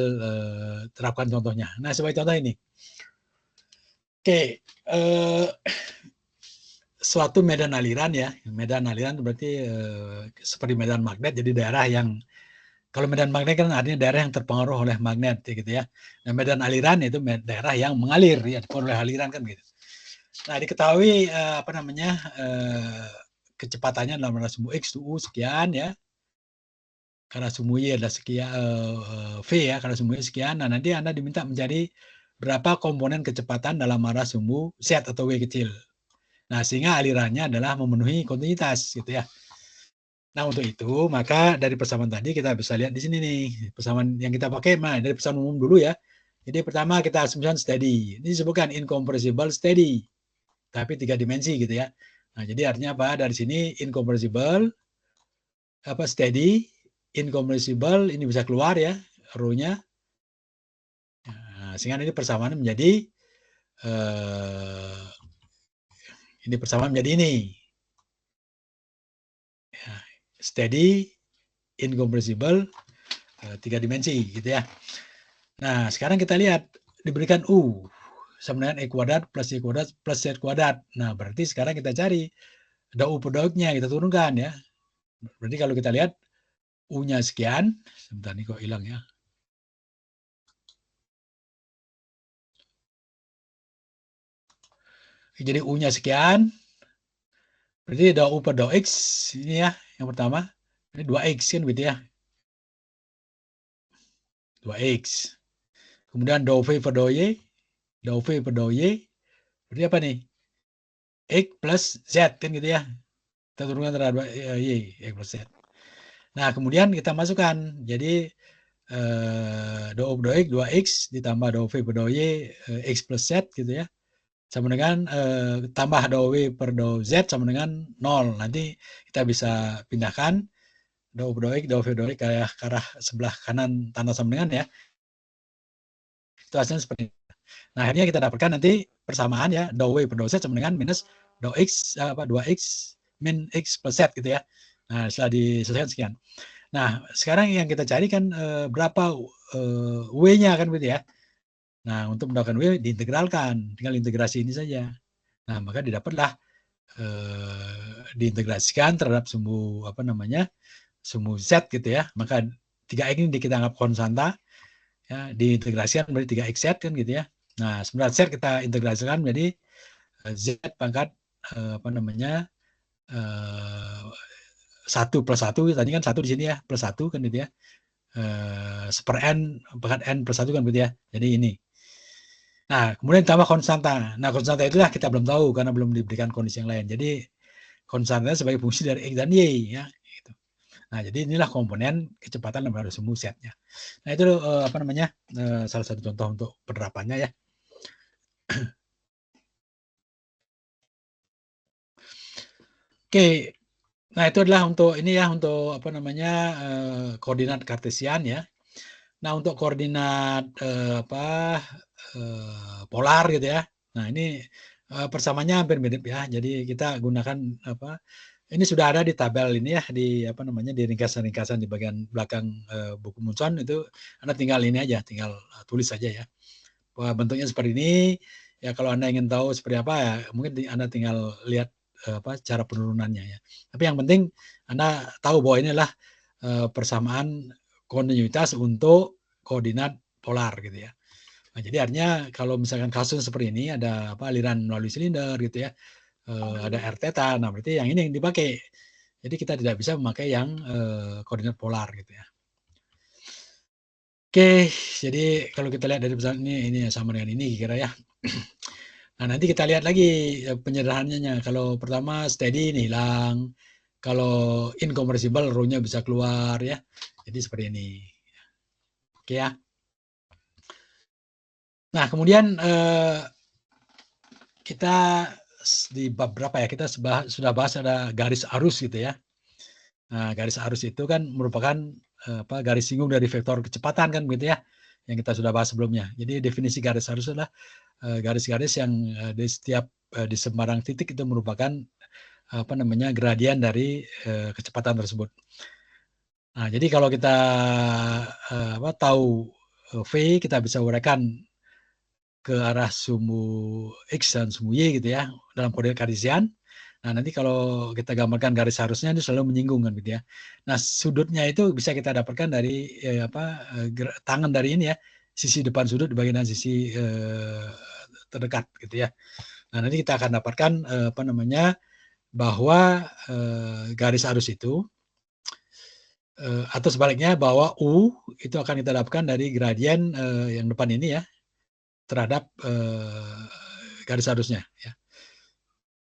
Speaker 1: terapkan contohnya. Nah, sebagai contoh ini. Oke, suatu medan aliran ya. Medan aliran berarti seperti medan magnet, jadi daerah yang kalau medan magnet kan artinya daerah yang terpengaruh oleh magnet gitu ya. Nah, medan aliran itu daerah yang mengalir ya, dipengaruhi oleh aliran kan gitu. Nah, diketahui kecepatannya dalam radius sumbu X U sekian ya. Karena sumbu Y ada sekian V ya, karena sumbu Y sekian. Nah, nanti Anda diminta mencari berapa komponen kecepatan dalam arah sumbu Z atau W kecil. Nah, sehingga alirannya adalah memenuhi kontinuitas gitu ya. Nah, untuk itu maka dari persamaan tadi kita bisa lihat di sini nih. Persamaan yang kita pakai dari persamaan umum dulu ya. Jadi pertama kita asumsikan steady. Ini disebutkan incompressible steady. Tapi 3 dimensi gitu ya. Nah, jadi artinya apa? Dari sini incompressible steady, incompressible ini bisa keluar ya row-nya. Nah, sehingga ini persamaan menjadi ini persamaan menjadi ini. Ya, steady, incompressible, 3 dimensi gitu ya. Nah, sekarang kita lihat diberikan U sama dengan E kuadrat plus Y kuadrat plus Z kuadrat. Nah, berarti sekarang kita cari ada U produknya kita turunkan ya. Berarti kalau kita lihat U-nya sekian, sebentar nih kok hilang ya. Jadi U-nya sekian, berarti ada U per dou X ini ya, yang pertama. Ini 2X kan gitu ya. 2X. Kemudian dou V per dou Y, dou V per dou Y, berarti apa nih? X plus Z kan gitu ya. Kita turunkan antara Y, X plus Z. Nah, kemudian kita masukkan. Jadi dou U per dou X 2X ditambah dou V per dou Y X plus Z gitu ya. Sama dengan tambah dou W per dou Z sama dengan 0. Nanti kita bisa pindahkan dou per dou X, dou V per dou Y ke arah sebelah kanan tanda sama dengan ya. Itu hasilnya seperti itu. Nah, akhirnya kita dapatkan nanti persamaan ya, dou W per dou Z sama dengan minus dou X 2X min X plus Z gitu ya. Nah, setelah diselesaikan sekian. Nah, sekarang yang kita cari kan berapa W-nya kan gitu ya. Nah, untuk mendapatkan W diintegralkan, tinggal integrasi ini saja. Nah, maka didapatlah diintegrasikan terhadap sumbu sumbu Z gitu ya. Maka 3X ini kita anggap konstanta ya, diintegrasikan menjadi 3XZ kan gitu ya. Nah, sebenarnya Z kita integrasikan menjadi Z pangkat 1 plus 1, tadi kan 1 di sini ya, plus 1 kan gitu ya. Seper N, pangkat N plus 1 kan gitu ya. Jadi ini. Nah, kemudian tambah konstanta. Nah, konstanta itulah kita belum tahu karena belum diberikan kondisi yang lain. Jadi, konstantanya sebagai fungsi dari X dan Y ya. Gitu. Nah, jadi inilah komponen kecepatan dalam sumbu Z-nya. Nah, itu salah satu contoh untuk penerapannya ya. Oke, nah itu adalah untuk ini ya, untuk koordinat kartesian ya. Nah, untuk koordinat polar gitu ya. Nah, ini persamaannya hampir mirip ya. Jadi kita gunakan ini sudah ada di tabel ini ya, di di ringkasan-ringkasan di bagian belakang buku Munson itu. Anda tinggal ini aja, tinggal tulis saja ya. Wah, bentuknya seperti ini. Ya, kalau Anda ingin tahu seperti apa ya, mungkin Anda tinggal lihat cara penurunannya ya. Tapi yang penting Anda tahu bahwa ini adalah persamaan kontinuitas untuk koordinat polar gitu ya. Nah, jadi artinya kalau misalkan kasus seperti ini ada aliran melalui silinder gitu ya, ada R theta, nah berarti yang ini yang dipakai. Jadi kita tidak bisa memakai yang koordinat polar gitu ya. Oke, jadi kalau kita lihat dari pesan ini sama dengan ini kira ya. Nah, nanti kita lihat lagi penyederhanaannya. Kalau pertama steady ini hilang. Kalau incompressible row-nya bisa keluar ya. Jadi seperti ini. Oke ya. Nah, kemudian kita di bab berapa ya? Kita sudah bahas ada garis arus gitu ya. Nah, garis arus itu kan merupakan garis singgung dari vektor kecepatan kan begitu ya, yang kita sudah bahas sebelumnya. Jadi definisi garis arus adalah garis-garis yang di setiap di sembarang titik itu merupakan gradien dari kecepatan tersebut. Nah, jadi kalau kita tahu V, kita bisa uraikan ke arah sumbu X dan sumbu Y gitu ya dalam koordinat kartesian. Nah, nanti kalau kita gambarkan garis arusnya itu selalu menyinggung kan gitu ya. Nah, sudutnya itu bisa kita dapatkan dari tangan dari ini ya, sisi depan sudut dibagi dengan sisi terdekat gitu ya. Nah, nanti kita akan dapatkan bahwa garis arus itu atau sebaliknya bahwa U itu akan kita dapatkan dari gradien yang depan ini ya terhadap garis arusnya ya.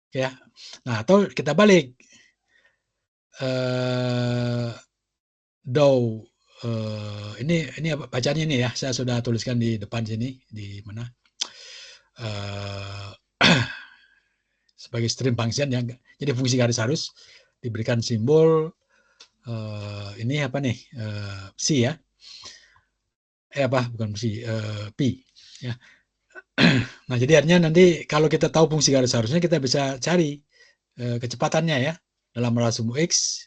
Speaker 1: Oke ya. Nah, atau kita balik dou ini bacanya ini ya, saya sudah tuliskan di depan sini di mana sebagai stream function yang jadi fungsi garis arus diberikan simbol ini apa nih psi ya, bukan psi, pi ya. Nah, jadi artinya nanti kalau kita tahu fungsi garis arusnya kita bisa cari kecepatannya ya dalam radius sumbu X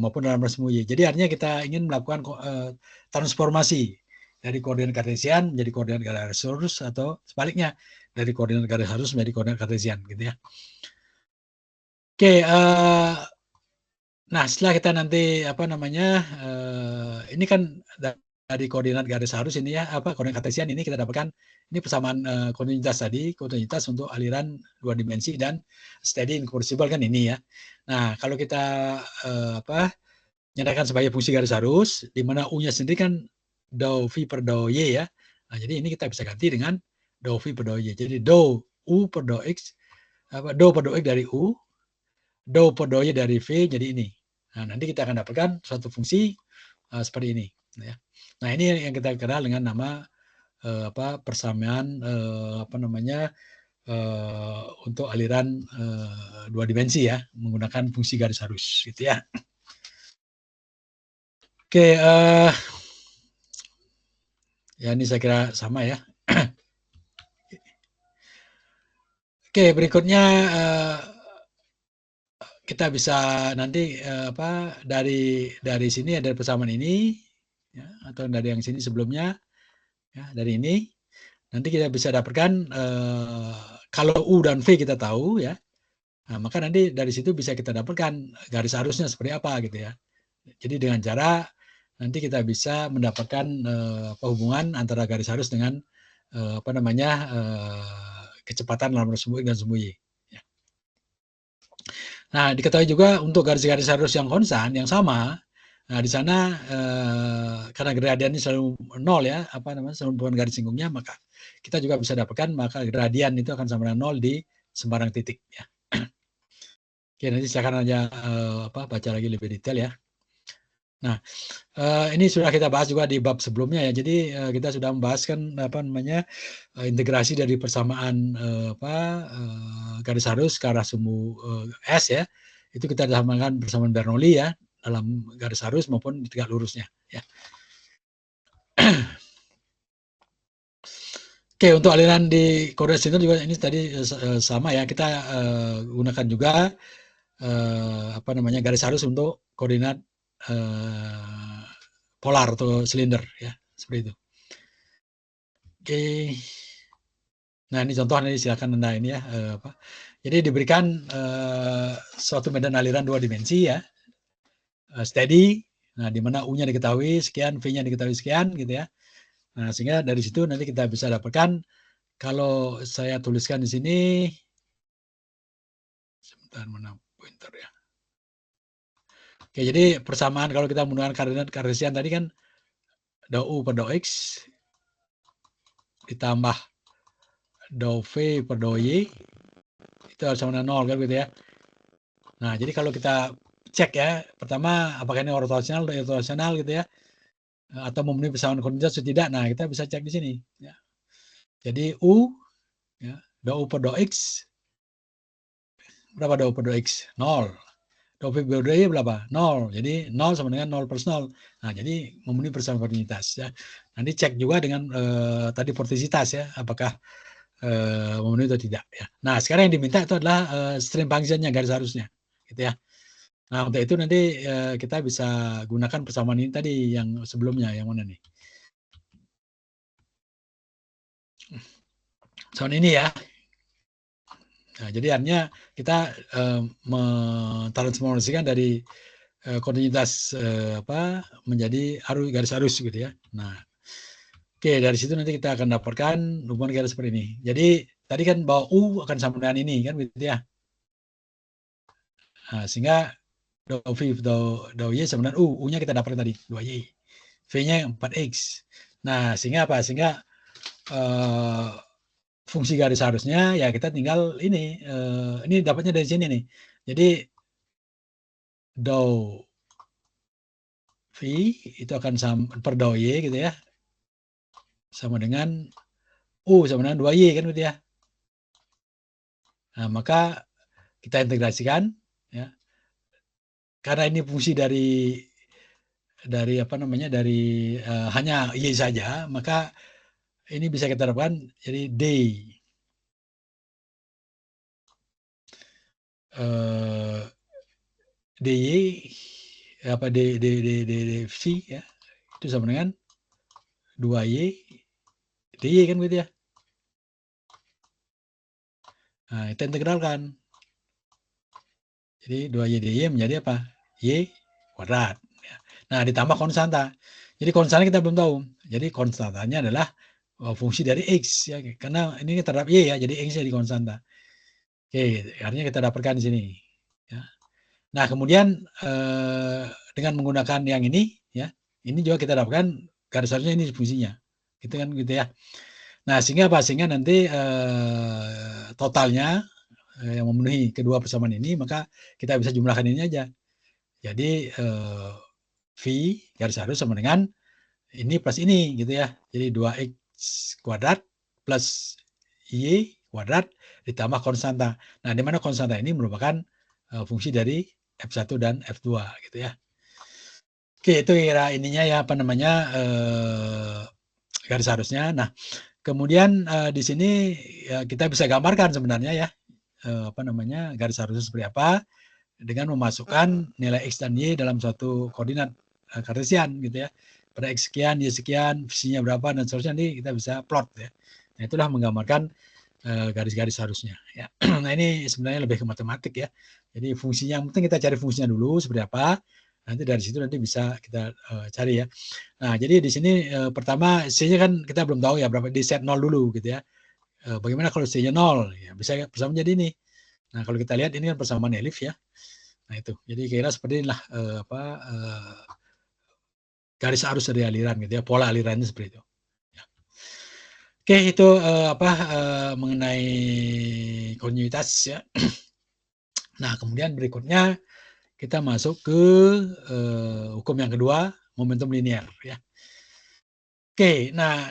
Speaker 1: maupun dalam radius sumbu Y. Jadi artinya kita ingin melakukan transformasi dari koordinat kartesian menjadi koordinat garis arus atau sebaliknya dari koordinat garis arus menjadi koordinat kartesian gitu ya. Oke, nah setelah kita nanti ini kan dari koordinat garis arus ini ya, koordinat kartesian ini kita dapatkan ini persamaan kontinuitas tadi, kontinuitas untuk aliran 2 dimensi dan steady inversible kan ini ya. Nah, kalau kita nyatakan sebagai fungsi garis arus, di mana U-nya sendiri kan dou V per dou Y ya. Nah, jadi ini kita bisa ganti dengan dou V per dou Y. Jadi dou U per dou X, dou per dou X dari U, dou per dou Y dari V, jadi ini. Nah, nanti kita akan dapatkan suatu fungsi seperti ini. Ya. Nah, ini yang kita kenal dengan nama persamaan untuk aliran 2 dimensi ya, menggunakan fungsi garis arus gitu ya. Oke, ya ini saya kira sama ya. Oke, berikutnya kita bisa nanti dari sini ada persamaan ini ya, atau dari yang sini sebelumnya ya, dari ini nanti kita bisa dapatkan kalau U dan V kita tahu ya, nah, maka nanti dari situ bisa kita dapatkan garis arusnya seperti apa gitu ya. Jadi dengan cara nanti kita bisa mendapatkan hubungan antara garis arus dengan kecepatan dalam sumbu X dan sumbu Y. Ya. Nah, diketahui juga untuk garis-garis arus yang konstan, yang sama, nah di sana karena gradiennya selalu 0 ya, selalu bukan garis singgungnya, maka kita juga bisa dapatkan maka gradien itu akan sama dengan 0 di sembarang titik ya. Oke, nanti saya akan aja baca lagi lebih detail ya. Nah, ini sudah kita bahas juga di bab sebelumnya ya. Jadi kita sudah membahas kan integrasi dari persamaan garis arus ke arah sumbu S ya. Itu kita samakan persamaan Bernoulli ya dalam garis arus maupun di tegak lurusnya ya. Oke, untuk aliran di koordinat sinter juga ini tadi sama ya. Kita gunakan juga garis arus untuk koordinat polar atau silinder ya, seperti itu. Oke. Nah, ini contoh, ini silakan Anda ini ya jadi diberikan suatu medan aliran 2 dimensi ya. Steady. Nah, di mana U-nya diketahui sekian, V-nya diketahui sekian gitu ya. Nah, sehingga dari situ nanti kita bisa dapatkan kalau saya tuliskan di sini sebentar mana pointer ya. Oke, jadi persamaan kalau kita menggunakan koordinat kartesian tadi kan dou U per dou X ditambah dou V per dou Y itu harus sama dengan 0 kan gitu ya. Nah, jadi kalau kita cek ya, pertama apakah ini orotasional atau irrotasional gitu ya. atau memenuhi persamaan kontinuitas atau tidak. Nah, kita bisa cek di sini. Ya. Jadi U, ya, dou U per dou X, berapa dou U per dou X? 0. Dou V per dou Y berapa? 0. Jadi 0 sama dengan 0 plus 0. Nah, jadi memenuhi persamaan kontinuitas. Ya. Nanti cek juga dengan tadi vortisitas ya, apakah memenuhi atau tidak. Ya. Nah, sekarang yang diminta itu adalah stream function-nya, garis arusnya. Gitu ya. Nah, untuk itu nanti kita bisa gunakan persamaan ini tadi yang sebelumnya, yang mana nih? Soal ini ya. Nah, jadi artinya kita mentransformasikan dari kontinuitas menjadi garis arus gitu ya. Nah, oke, dari situ nanti kita akan dapatkan hubungan garis seperti ini. Jadi tadi kan bahwa U akan sama dengan ini kan gitu ya. Nah, sehingga dou V dou Y sama dengan U. U-nya kita dapatkan tadi 2Y. V-nya 4X. Nah, sehingga apa? Sehingga fungsi garis arusnya ya kita tinggal ini dapatnya dari sini nih. Jadi dou V itu akan sama per dou Y gitu ya. Sama dengan U sama dengan 2Y kan gitu ya. Nah, maka kita integrasikan ya. Karena ini fungsi dari hanya Y saja, maka ini bisa kita dapatkan jadi D DY DV ya itu sama dengan 2Y DY kan gitu ya. Nah, kita integralkan. Jadi 2Y DY menjadi apa? Y kuadrat. Nah, ditambah konstanta. Jadi konstanta kita belum tahu. Jadi konstantanya adalah fungsi dari X ya, karena ini terhadap Y ya, jadi X jadi konstanta. Oke, artinya kita dapatkan di sini. Ya. Nah, kemudian dengan menggunakan yang ini, ya, ini juga kita dapatkan garis arusnya ini fungsinya, gitu kan, gitu ya. Nah, sehingga apa? Sehingga nanti totalnya yang memenuhi kedua persamaan ini, maka kita bisa jumlahkan ini aja. Jadi V garis arus sama dengan ini plus ini, gitu ya. Jadi 2X kuadrat plus Y kuadrat ditambah konstanta. Nah, di mana konstanta ini merupakan fungsi dari F1 dan F2 gitu ya. Oke, itu kira ininya ya apa namanya garis arusnya. Nah, kemudian di sini ya, kita bisa gambarkan sebenarnya ya apa namanya garis arusnya seperti apa dengan memasukkan nilai X dan Y dalam suatu koordinat kartesian gitu ya. Pada X sekian, Y sekian, fungsinya berapa dan seterusnya nanti kita bisa plot ya. Nah, itulah menggambarkan garis-garis arusnya ya. Nah, ini sebenarnya lebih ke matematik ya. Jadi fungsinya yang penting kita cari fungsinya dulu seperti apa. Nanti dari situ nanti bisa kita cari ya. Nah, jadi di sini pertama C-nya kan kita belum tahu ya berapa, di set 0 dulu gitu ya. Bagaimana kalau C-nya 0? Ya, bisa persamaan jadi ini. Nah, kalau kita lihat ini kan persamaan elif ya. Nah, itu. Jadi kira seperti inilah garis arus dari aliran gitu ya, pola alirannya seperti itu. Ya. Oke, itu mengenai kontinuitas ya. Nah, kemudian berikutnya kita masuk ke hukum yang kedua, momentum linear ya. Oke, nah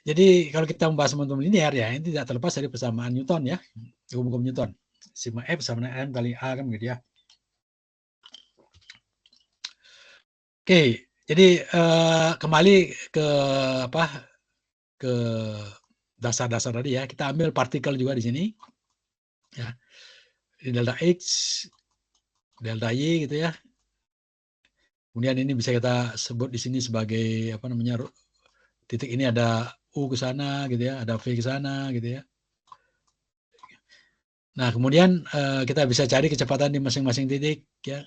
Speaker 1: jadi kalau kita membahas momentum linear ya, ini tidak terlepas dari persamaan Newton ya, hukum-hukum Newton. Sigma F sama dengan M kali A kan gitu ya. Oke, jadi kembali ke ke dasar-dasar tadi ya. Kita ambil partikel juga di sini. Ya. Ini delta X, delta Y gitu ya. Kemudian ini bisa kita sebut di sini sebagai apa namanya titik ini ada U ke sana gitu ya, ada V ke sana gitu ya. Nah, kemudian kita bisa cari kecepatan di masing-masing titik ya.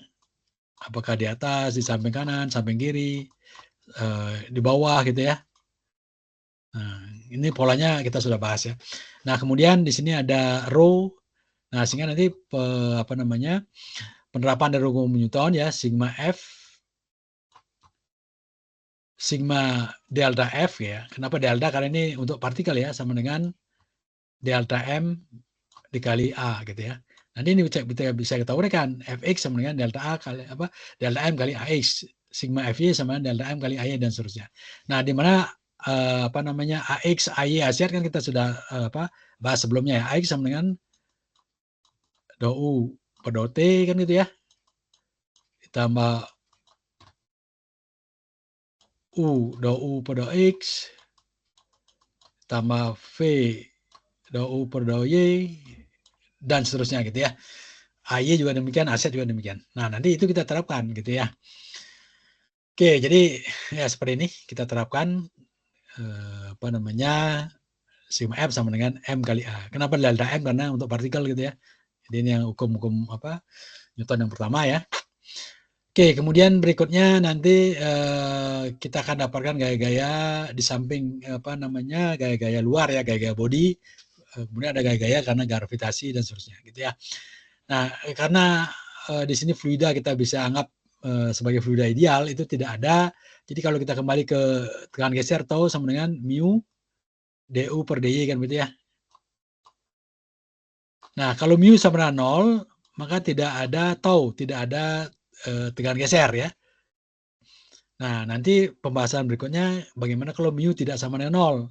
Speaker 1: Apakah di atas, di samping kanan, samping kiri, di bawah gitu ya. Nah, ini polanya kita sudah bahas ya. Nah, kemudian di sini ada rho. Nah, sehingga nanti penerapan dari hukum Newton ya, sigma F, sigma delta F ya. Kenapa delta? Karena ini untuk partikel ya, sama dengan delta M dikali A gitu ya. Nanti ini bisa kita uraikan, Fx sama dengan delta A kali delta M kali AX. sigma FY sama dengan delta M kali AY dan seterusnya. Nah, di mana apa namanya AX, AY, AZ kan kita sudah bahas sebelumnya ya. AX sama dengan dou U per dou T kan gitu ya. Ditambah U dou U per dou X tambah V dou U per dou Y dan seterusnya gitu ya. AY juga demikian, AZ juga demikian. Nah, nanti itu kita terapkan gitu ya. Oke, jadi ya seperti ini kita terapkan apa namanya sigma F sama dengan M kali A. Kenapa delta M? Karena untuk partikel gitu ya. Jadi ini yang hukum-hukum apa Newton yang pertama ya. Oke, kemudian berikutnya nanti kita akan dapatkan gaya-gaya di samping apa namanya gaya-gaya luar ya, gaya-gaya body. Kemudian ada gaya-gaya karena gravitasi dan seterusnya gitu ya. Nah, karena di sini fluida kita bisa anggap sebagai fluida ideal itu tidak ada. Jadi kalau kita kembali ke tekanan geser tau sama dengan mu du per dy kan begitu ya. Nah, kalau mu sama dengan 0, maka tidak ada tau, tidak ada tekanan geser ya. Nah, nanti pembahasan berikutnya bagaimana kalau mu tidak sama dengan 0.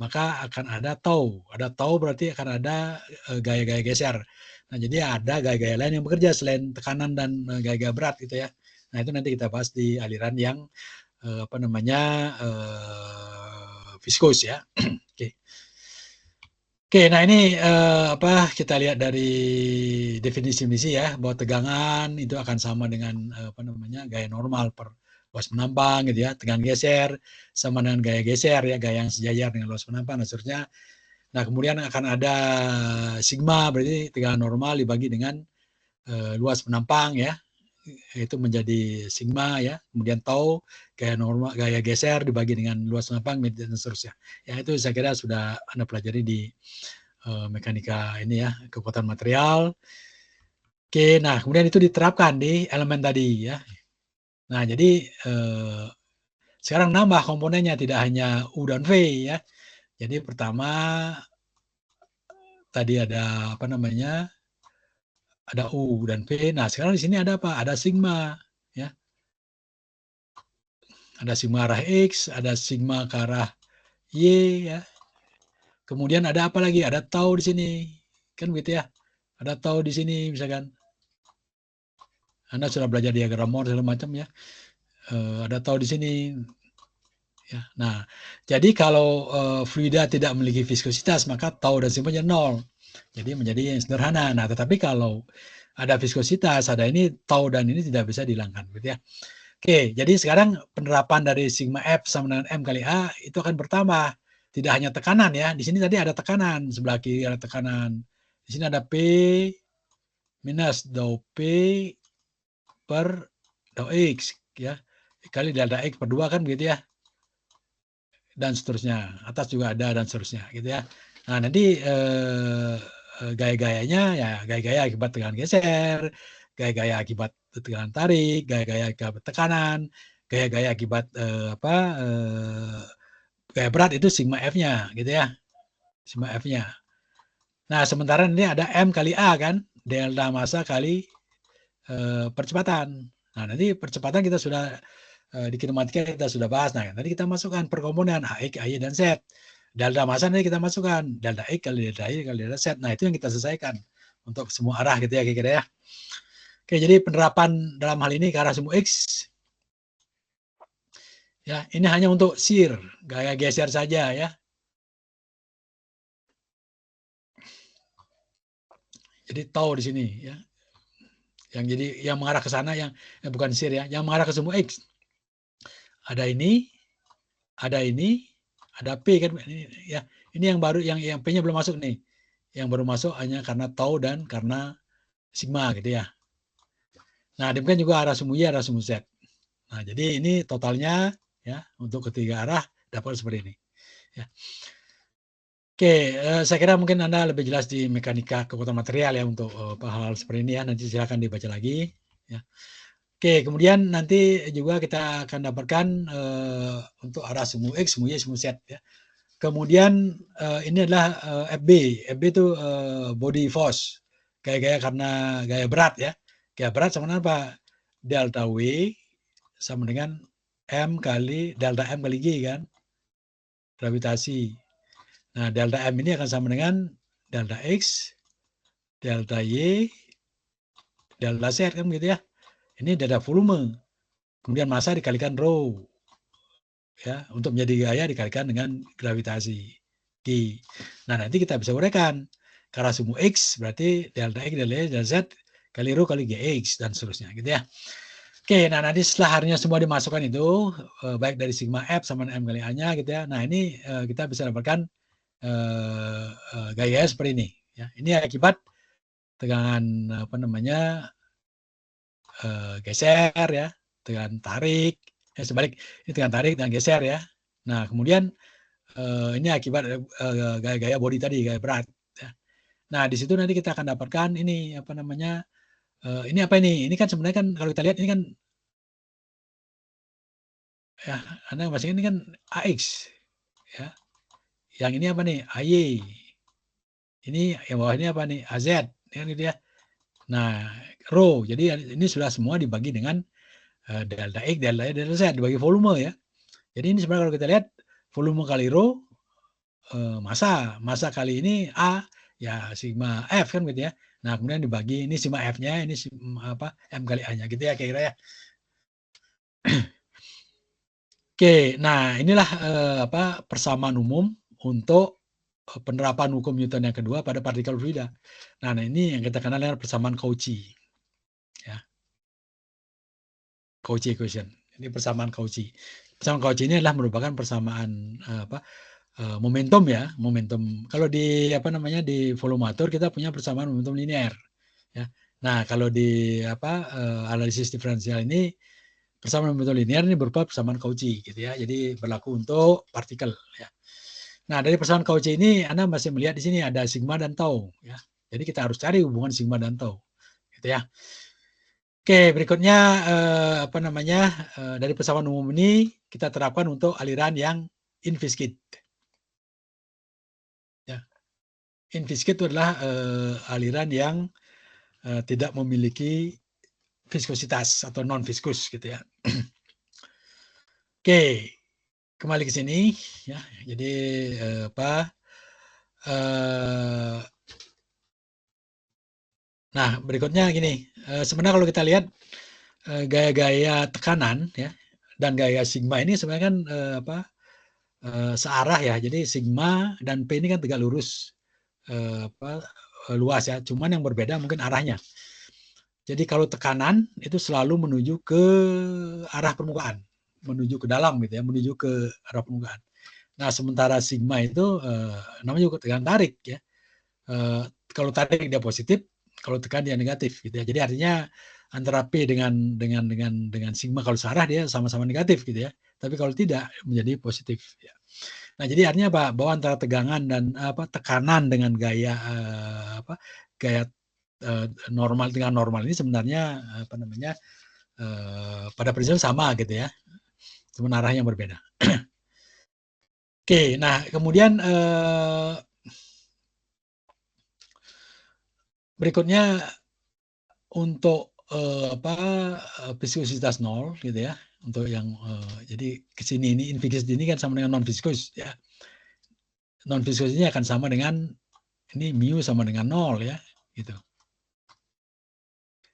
Speaker 1: Maka akan ada tau. Ada tau berarti akan ada gaya-gaya geser. Nah, jadi ada gaya-gaya lain yang bekerja selain tekanan dan gaya-gaya berat gitu ya. Nah, itu nanti kita bahas di aliran yang apa namanya viskus ya. Oke. Oke, nah ini apa kita lihat dari definisi ya bahwa tegangan itu akan sama dengan apa namanya gaya normal per luas penampang gitu ya. Tegangan geser sama dengan gaya geser ya, gaya yang sejajar dengan luas penampang dan seterusnya. Nah, kemudian akan ada sigma berarti tegangan normal dibagi dengan luas penampang ya. Itu menjadi sigma ya. Kemudian tau gaya normal gaya geser dibagi dengan luas penampang dan seterusnya. Ya, itu saya kira sudah Anda pelajari di mekanika ini ya, kekuatan material. Oke, nah kemudian itu diterapkan di elemen tadi ya. Nah, jadi sekarang nambah komponennya tidak hanya U dan V ya. Jadi pertama tadi ada apa namanya? Ada U dan V. Nah, sekarang di sini ada apa? Ada sigma ya. Ada sigma arah X, ada sigma ke arah Y ya. Kemudian ada apa lagi? Ada tau di sini. Kan gitu ya. Ada tau di sini misalkan. Anda sudah belajar diagram Moore segala macam ya. Ada tau di sini. Ya. Nah, jadi kalau fluida tidak memiliki viskositas, maka tau dan sigma jadi 0. Jadi menjadi yang sederhana. Nah, tetapi kalau ada viskositas, ada ini tau dan ini tidak bisa dihilangkan, gitu ya. Oke, jadi sekarang penerapan dari sigma F sama dengan M kali A itu akan bertambah. Tidak hanya tekanan ya. Di sini tadi ada tekanan, sebelah kiri ada tekanan. Di sini ada P minus dou P per dou X ya. Kali delta X per 2 kan begitu ya. Dan seterusnya. Atas juga ada dan seterusnya gitu ya. Nah, nanti gaya-gayanya ya gaya-gaya akibat tekanan geser, gaya-gaya akibat tekanan tarik, gaya-gaya akibat tekanan, gaya-gaya akibat gaya berat itu sigma F-nya gitu ya. Sigma F-nya. Nah, sementara ini ada M kali A kan, delta massa kali percepatan. Nah, nanti percepatan kita sudah di kinematika kita sudah bahas. Nah, nanti kita masukkan per komponen AX, AY, dan Z. Delta massa nanti kita masukkan delta X kali delta Y kali delta Z. Nah, itu yang kita selesaikan untuk semua arah gitu ya kira-kira ya. Oke, jadi penerapan dalam hal ini ke arah semu X ya, ini hanya untuk shear, gaya geser saja ya. Jadi tau di sini ya. Yang jadi yang mengarah ke sana yang bukan shear ya, yang mengarah ke semu X. Ada ini, ada ini, ada P kan ini ya. Ini yang baru yang P-nya belum masuk nih. Yang baru masuk hanya karena tau dan karena sigma gitu ya. Nah, demikian juga arah semu Y, arah semu Z. Nah, jadi ini totalnya ya untuk ketiga arah dapat seperti ini. Ya. Oke, saya kira mungkin Anda lebih jelas di mekanika kekuatan material ya untuk hal-hal seperti ini ya. Nanti silakan dibaca lagi. Ya. Oke, kemudian nanti juga kita akan dapatkan untuk arah semu X, semu Y, semu Z ya. Kemudian ini adalah FB. FB itu body force. Gaya-gaya karena gaya berat ya. Gaya berat sama apa? Delta W sama dengan M kali delta M kali G kan, gravitasi. Nah, delta M ini akan sama dengan delta X, delta Y, delta Z kan gitu ya. Ini delta volume. Kemudian massa dikalikan rho. Ya, untuk menjadi gaya dikalikan dengan gravitasi G. Nah, nanti kita bisa uraikan. Karena sumbu X berarti delta X, delta Y, delta Z kali rho kali GX dan seterusnya gitu ya. Oke, nah nanti setelah harinya semua dimasukkan itu, baik dari sigma F sama M kali A-nya gitu ya. Nah ini kita bisa dapatkan gaya seperti ini. Ya. Ini akibat tegangan apa namanya geser ya, tegangan tarik, sebalik ini tegangan tarik dan geser ya. Nah kemudian ini akibat gaya-gaya body tadi, gaya berat. Ya. Nah di situ nanti kita akan dapatkan ini apa namanya, ini apa ini? Ini kan sebenarnya kan kalau kita lihat ini kan ya, Anda masih ini kan AX ya. Yang ini apa nih? AY. Ini yang bawah ini apa nih? AZ kan gitu ya. Nah, rho. Jadi ini sudah semua dibagi dengan delta X, delta Y, delta Z dibagi volume ya. Jadi ini sebenarnya kalau kita lihat volume kali rho massa kali ini A ya sigma F kan gitu ya. Nah, kemudian dibagi ini sigma F-nya, ini apa M kali A-nya gitu ya kira-kira ya. Oke, nah inilah apa persamaan umum untuk penerapan hukum Newton yang kedua pada partikel fluida. Nah, ini yang kita kenal dengan persamaan Cauchy. Ya. Cauchy equation. Ini persamaan Cauchy. Persamaan Cauchy ini adalah merupakan persamaan momentum ya, momentum. Kalau di apa namanya di volumator kita punya persamaan momentum linear. Ya. Nah, kalau di apa analisis diferensial ini persamaan momentum linear ini berupa persamaan Cauchy gitu ya. Jadi berlaku untuk partikel ya. Nah, dari persamaan Cauchy ini Anda masih melihat di sini ada sigma dan tau ya. Jadi kita harus cari hubungan sigma dan tau. Gitu ya. Oke, berikutnya apa namanya? Dari persamaan umum ini kita terapkan untuk aliran yang inviscid. Ya. Inviscid itu adalah aliran yang tidak memiliki viskositas atau non viskus gitu ya. Oke, kembali ke sini ya. Jadi apa? Nah, berikutnya gini, sebenarnya kalau kita lihat gaya-gaya tekanan ya dan gaya sigma ini sebenarnya kan apa searah ya. Jadi sigma dan P ini kan tegak lurus apa luas ya. Cuman yang berbeda mungkin arahnya. Jadi kalau tekanan itu selalu menuju ke arah permukaan, menuju ke dalam gitu ya, menuju ke arah permukaan. Nah, sementara sigma itu namanya juga tekanan tarik ya. Kalau tarik dia positif, kalau tekan dia negatif gitu ya. Jadi artinya antara P dengan sigma kalau searah dia sama-sama negatif gitu ya. Tapi kalau tidak menjadi positif ya. Nah, jadi artinya apa? Bahwa antara tegangan dan apa tekanan dengan gaya apa gaya normal dengan normal ini sebenarnya apa namanya pada prinsipnya sama gitu ya. Cuma arahnya yang berbeda. Oke, nah kemudian berikutnya untuk apa viskositas nol gitu ya. Untuk yang jadi ke sini ini inviscous ini kan sama dengan non viscous ya. Non viscous ini akan sama dengan ini mu sama dengan nol ya, gitu.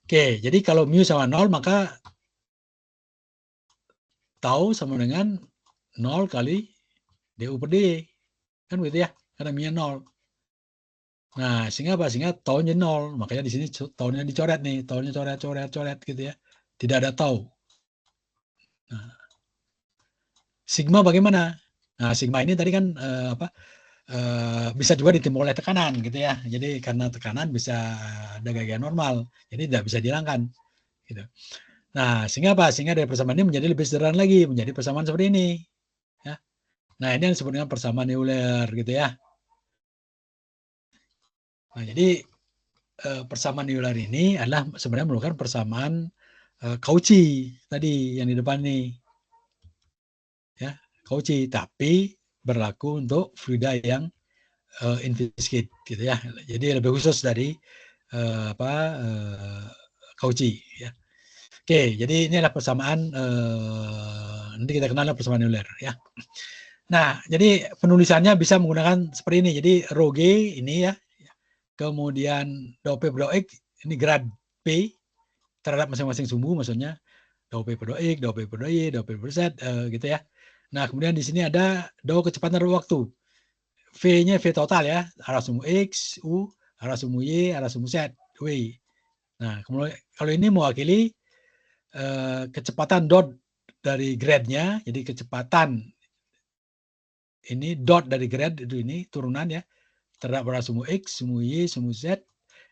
Speaker 1: Oke, jadi kalau mu sama nol maka tau sama dengan 0 kali du per d. Kan begitu ya, karena mu-nya 0. Nah, sehingga apa? Sehingga taunya 0. Makanya di sini taunya dicoret nih, taunya coret gitu ya. Tidak ada tau. Nah, sigma bagaimana? Nah, sigma ini tadi kan apa? Bisa juga ditimbul oleh tekanan gitu ya. Jadi karena tekanan bisa ada gaya normal, jadi tidak bisa dihilangkan gitu. Nah, sehingga apa? Sehingga dari persamaan ini menjadi lebih sederhana lagi, menjadi persamaan seperti ini ya. Nah, ini yang disebut dengan persamaan Euler gitu ya. Nah, jadi persamaan Euler ini adalah sebenarnya merupakan persamaan Cauchy tadi yang di depan nih. Ya, Cauchy, tapi berlaku untuk fluida yang inviscid gitu ya. Jadi lebih khusus dari apa Cauchy ya. Oke, jadi ini adalah persamaan, nanti kita kenal persamaan Euler ya. Nah, jadi penulisannya bisa menggunakan seperti ini. Jadi rho G ini ya, kemudian dou P per dou X ini grad P terhadap masing-masing sumbu, maksudnya dou P per dou X, dou P per dou Y, dou P per Z, gitu ya. Nah, kemudian di sini ada dou kecepatan terhadap waktu. V-nya V total ya, arah sumbu X, U, arah sumbu Y, arah sumbu Z, W. Nah, kemudian kalau ini mewakili kecepatan dot dari grade-nya, jadi kecepatan ini dot dari grade itu ini turunan ya terhadap arah sumbu X, sumbu Y, sumbu Z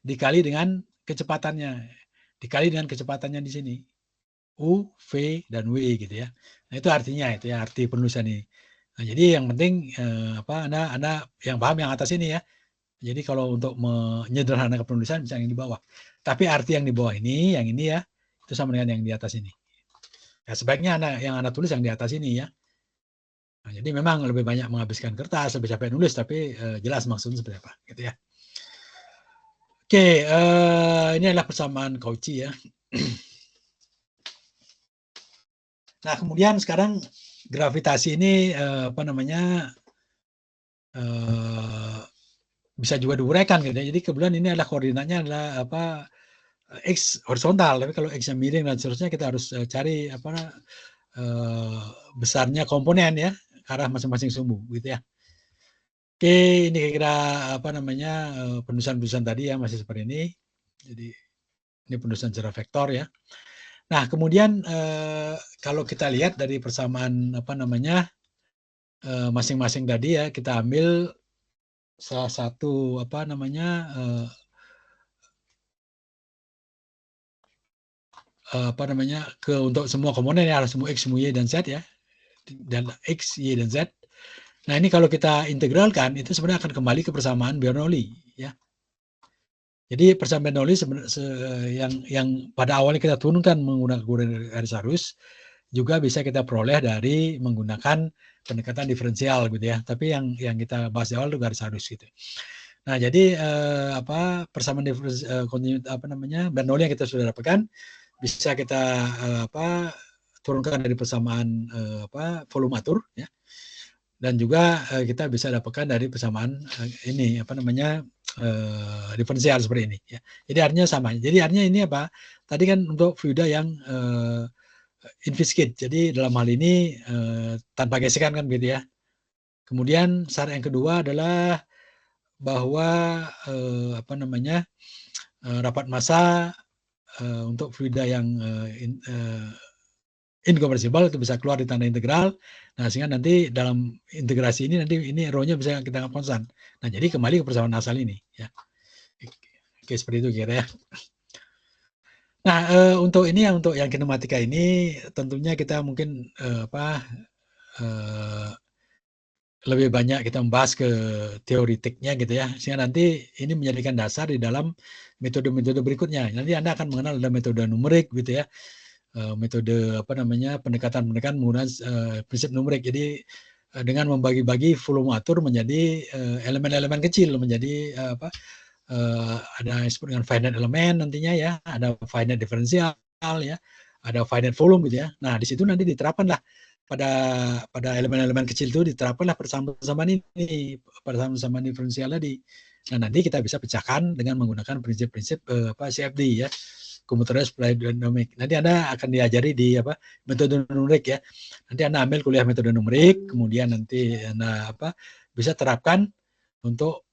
Speaker 1: dikali dengan kecepatannya, dikali dengan kecepatannya di sini U, V, dan W gitu ya. Nah itu artinya itu ya arti penulisan ini. Nah, jadi yang penting Anda yang paham yang atas ini ya. Jadi kalau untuk menyederhanakan penulisan bisa yang di bawah. Tapi arti yang di bawah ini, yang ini ya, itu sama dengan yang di atas ini. Ya, sebaiknya yang Anda tulis yang di atas ini ya. Nah, jadi memang lebih banyak menghabiskan kertas, lebih capek nulis, tapi jelas maksudnya seperti apa, gitu ya. Oke, ini adalah persamaan Cauchy ya. Nah, kemudian sekarang gravitasi ini bisa juga diuraikan gitu ya. Jadi kebetulan ini adalah koordinatnya adalah X horizontal, tapi kalau X-nya miring dan seterusnya kita harus cari besarnya komponen ya, arah masing-masing sumbu gitu ya. Oke, ini kira penulisan-penulisan tadi ya masih seperti ini. Jadi ini penulisan secara vektor ya. Nah, kemudian kalau kita lihat dari persamaan masing-masing tadi ya, kita ambil salah satu untuk semua komponen ya, semua X, semua Y dan Z ya, dan X, Y dan Z. Nah, ini kalau kita integralkan itu sebenarnya akan kembali ke persamaan Bernoulli ya. Jadi persamaan Bernoulli yang pada awalnya kita turunkan menggunakan garis arus juga bisa kita peroleh dari menggunakan pendekatan diferensial gitu ya. Tapi yang kita bahas di awal itu garis arus gitu. Nah, jadi persamaan Bernoulli yang kita sudah dapatkan bisa kita turunkan dari persamaan volume atur ya. Dan juga kita bisa dapatkan dari persamaan ini diferensial seperti ini ya. Jadi artinya sama. Jadi artinya ini apa? Tadi kan untuk fluida yang inviscid. Jadi dalam hal ini tanpa gesekan kan gitu ya. Kemudian syarat yang kedua adalah bahwa rapat massa untuk fluida yang inkompresible itu bisa keluar di tanda integral. Nah, sehingga nanti dalam integrasi ini nanti ini rho-nya bisa kita anggap konstan. Nah, jadi kembali ke persamaan asal ini ya. Oke, seperti itu kira ya. Nah, untuk ini ya, untuk yang kinematika ini tentunya kita mungkin lebih banyak kita membahas ke teoritiknya gitu ya, sehingga nanti ini menjadikan dasar di dalam metode-metode berikutnya. Nanti Anda akan mengenal ada metode numerik gitu ya, metode pendekatan menggunakan prinsip numerik. Jadi dengan membagi-bagi volume atur menjadi elemen-elemen kecil, menjadi ada yang disebut dengan finite element nantinya ya, ada finite diferensial ya, ada finite volume gitu ya. Nah, di situ nanti diterapkanlah pada elemen-elemen kecil itu diterapkanlah persamaan ini, persamaan diferensial tadi. Nah, nanti kita bisa pecahkan dengan menggunakan prinsip-prinsip CFD ya, computerized fluid dynamics. Nanti Anda akan diajari di metode numerik ya. Nanti Anda ambil kuliah metode numerik, kemudian nanti Anda bisa terapkan untuk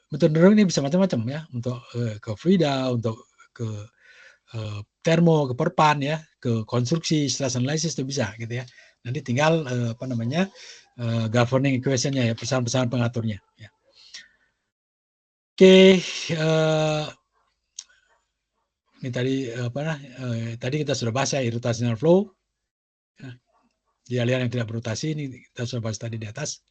Speaker 1: metode numerik ini bisa macam-macam ya, untuk ke fluida, untuk ke termo, ke perpan ya, ke konstruksi, stress analysis itu bisa gitu ya. Nanti tinggal governing equation-nya ya, persamaan pengaturnya ya. Oke, ini tadi kita sudah bahas ya irrotational flow. Ya. Di aliran yang tidak berotasi ini kita sudah bahas tadi di atas.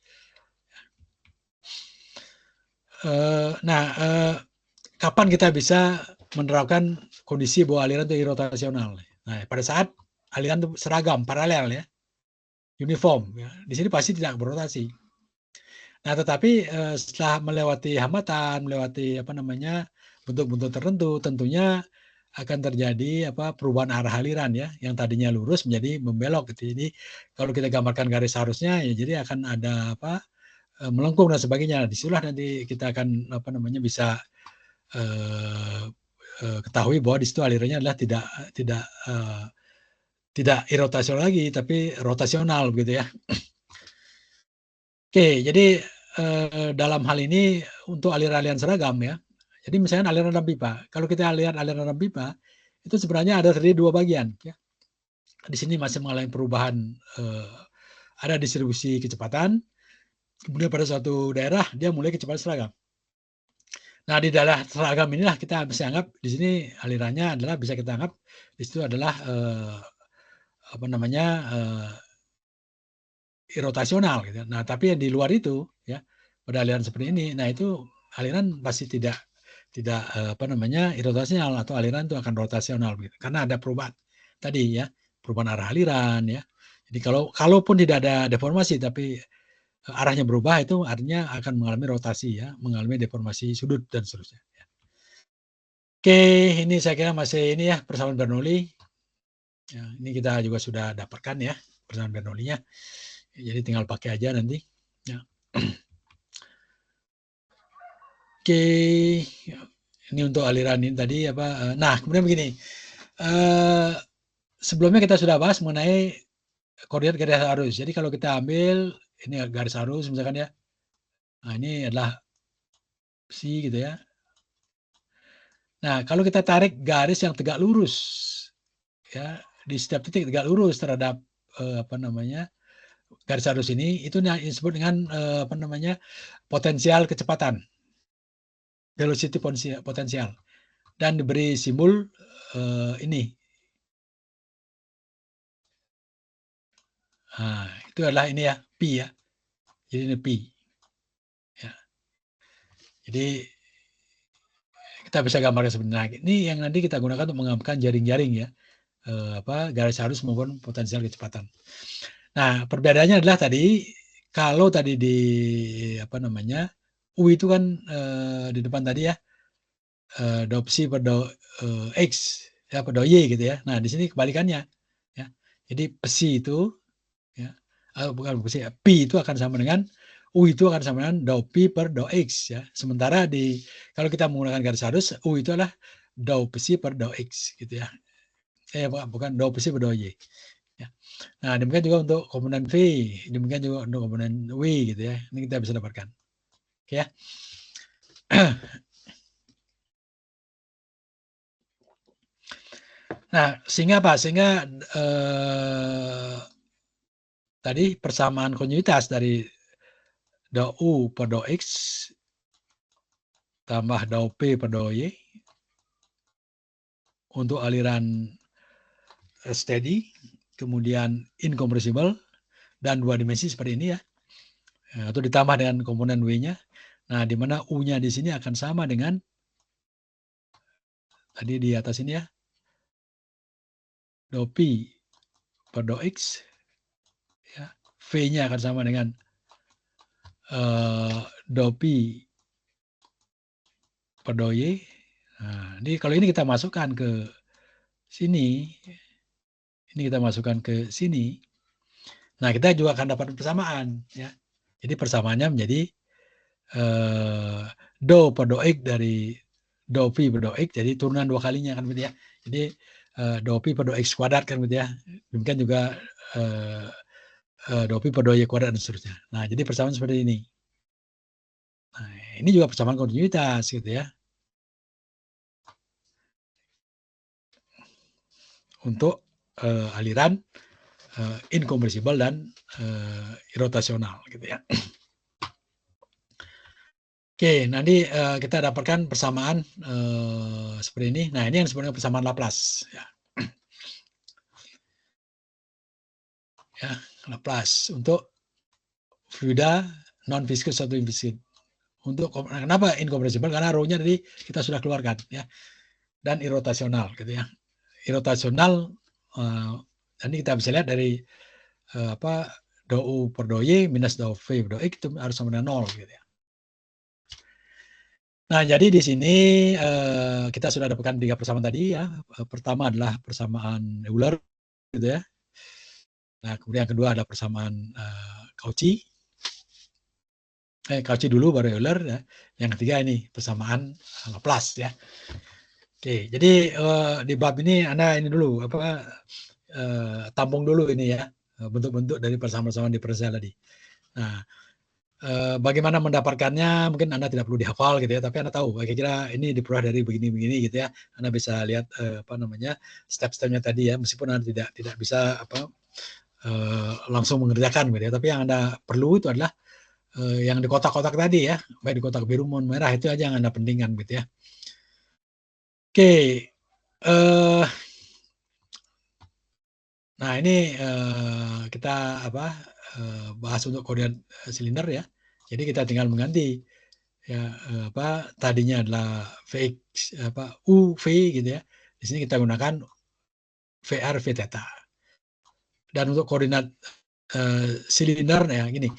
Speaker 1: Kapan kita bisa menerapkan kondisi bahwa aliran itu irrotasional? Nah, pada saat aliran itu seragam, paralel ya, uniform. Ya. Di sini pasti tidak berotasi. Nah, tetapi setelah melewati hambatan, melewati bentuk-bentuk tertentu, tentunya akan terjadi perubahan arah aliran ya, yang tadinya lurus menjadi membelok gitu. Jadi kalau kita gambarkan garis arusnya ya jadi akan ada melengkung dan sebagainya. Disitulah nanti kita akan bisa ketahui bahwa di situ alirannya adalah tidak irotasional lagi, tapi rotasional begitu ya. Oke, jadi dalam hal ini untuk aliran-aliran seragam ya. Jadi misalnya aliran dalam pipa. Kalau kita lihat aliran dalam pipa, itu sebenarnya ada terdiri dua bagian. Ya. Di sini masih mengalami perubahan, ada distribusi kecepatan. Kemudian pada suatu daerah dia mulai kecepatan seragam. Nah di daerah seragam inilah kita bisa anggap di sini alirannya adalah bisa kita anggap di situ adalah irotasional gitu. Nah, tapi yang di luar itu ya, pada aliran seperti ini, nah itu aliran pasti tidak irotasional atau aliran itu akan rotasional gitu. Karena ada perubahan tadi ya, perubahan arah aliran ya. Jadi kalaupun tidak ada deformasi tapi arahnya berubah itu artinya akan mengalami rotasi ya, mengalami deformasi sudut dan seterusnya ya. Oke, ini saya kira masih ini ya persamaan Bernoulli. Ya, ini kita juga sudah dapatkan ya persamaan Bernoulli-nya. Jadi tinggal pakai aja nanti. Ya. Oke, ini untuk aliran ini tadi apa? Nah, kemudian begini. Sebelumnya kita sudah bahas mengenai koordinat garis arus. Jadi kalau kita ambil ini garis arus misalkan ya. Nah, ini adalah C gitu ya. Nah, kalau kita tarik garis yang tegak lurus ya, di setiap titik tegak lurus terhadap garis arus ini itu disebut dengan potensial kecepatan, velocity potensial, dan diberi simbol ini. Nah, itu adalah ini ya, P ya. Jadi ini P. Ya. Jadi kita bisa gambarkan sebenarnya. Ini yang nanti kita gunakan untuk menggambarkan jaring-jaring ya, garis arus maupun potensial kecepatan. Nah, perbedaannya adalah tadi kalau tadi di U itu kan di depan tadi ya, dou psi per dou x ya per dou y gitu ya. Nah, di sini kebalikannya ya. Jadi psi itu ya, bukan psi, pi itu akan sama dengan U itu akan sama dengan dou pi per dou x ya. Sementara kalau kita menggunakan garis arus, U itu adalah dou psi per dou x gitu ya. Bukan dou psi per dou y. Ya. Nah, demikian juga untuk komponen V, demikian juga untuk komponen W gitu ya. Ini kita bisa dapatkan. Oke ya. Nah, sehingga apa? Sehingga tadi persamaan kontinuitas dari dou U per dou X tambah dou P per dou Y untuk aliran steady, kemudian incompressible, dan dua dimensi seperti ini ya. Atau ditambah dengan komponen W-nya. Nah, di mana U-nya di sini akan sama dengan tadi di atas ini ya. Dou P per dou X. Ya. V-nya akan sama dengan dou P per dou Y. Nah, ini kalau ini kita masukkan ke sini, ini kita masukkan ke sini. Nah, kita juga akan dapat persamaan ya. Jadi persamaannya menjadi dou per dou X dari dou P per dou X, jadi turunan dua kalinya kan gitu ya. Jadi dou P per dou X kuadrat kan gitu ya. Demikian juga dou P per dou Y kuadrat dan seterusnya. Nah, jadi persamaan seperti ini. Nah, ini juga persamaan kontinuitas gitu ya. Untuk aliran incompressible dan irotasional gitu ya. Oke, nanti kita dapatkan persamaan seperti ini. Nah, ini yang disebut persamaan Laplace. Ya, Laplace untuk fluida non viscous atau inviscid. Untuk kenapa incompressible? Karena rho-nya tadi kita sudah keluarkan ya. Dan irotasional gitu ya. Irotasional ini kita bisa lihat dari dou U per dou Y minus dou V per dou X itu harus sama dengan 0 gitu ya. Nah, jadi di sini kita sudah dapatkan 3 persamaan tadi ya. Pertama adalah persamaan Euler gitu ya. Nah, kemudian yang kedua ada persamaan Cauchy. Cauchy dulu baru Euler ya. Yang ketiga ini persamaan Laplace ya. Oke, jadi di bab ini Anda ini dulu apa tampung dulu ini ya bentuk-bentuk dari persamaan-persamaan diferensial tadi. Nah, bagaimana mendapatkannya mungkin Anda tidak perlu dihafal gitu ya, tapi Anda tahu kira-kira ini diperoleh dari begini-begini gitu ya. Anda bisa lihat apa namanya step-stepnya tadi ya, meskipun Anda tidak bisa apa langsung mengerjakan gitu ya, tapi yang Anda perlu itu adalah yang di kotak-kotak tadi ya, baik di kotak biru maupun merah itu aja yang Anda pentingkan gitu ya. Oke, nah ini kita apa bahas untuk koordinat silinder ya. Jadi kita tinggal mengganti ya apa tadinya adalah Vx apa UV gitu ya. Di sini kita gunakan VR V theta. Dan untuk koordinat silinder ya gini.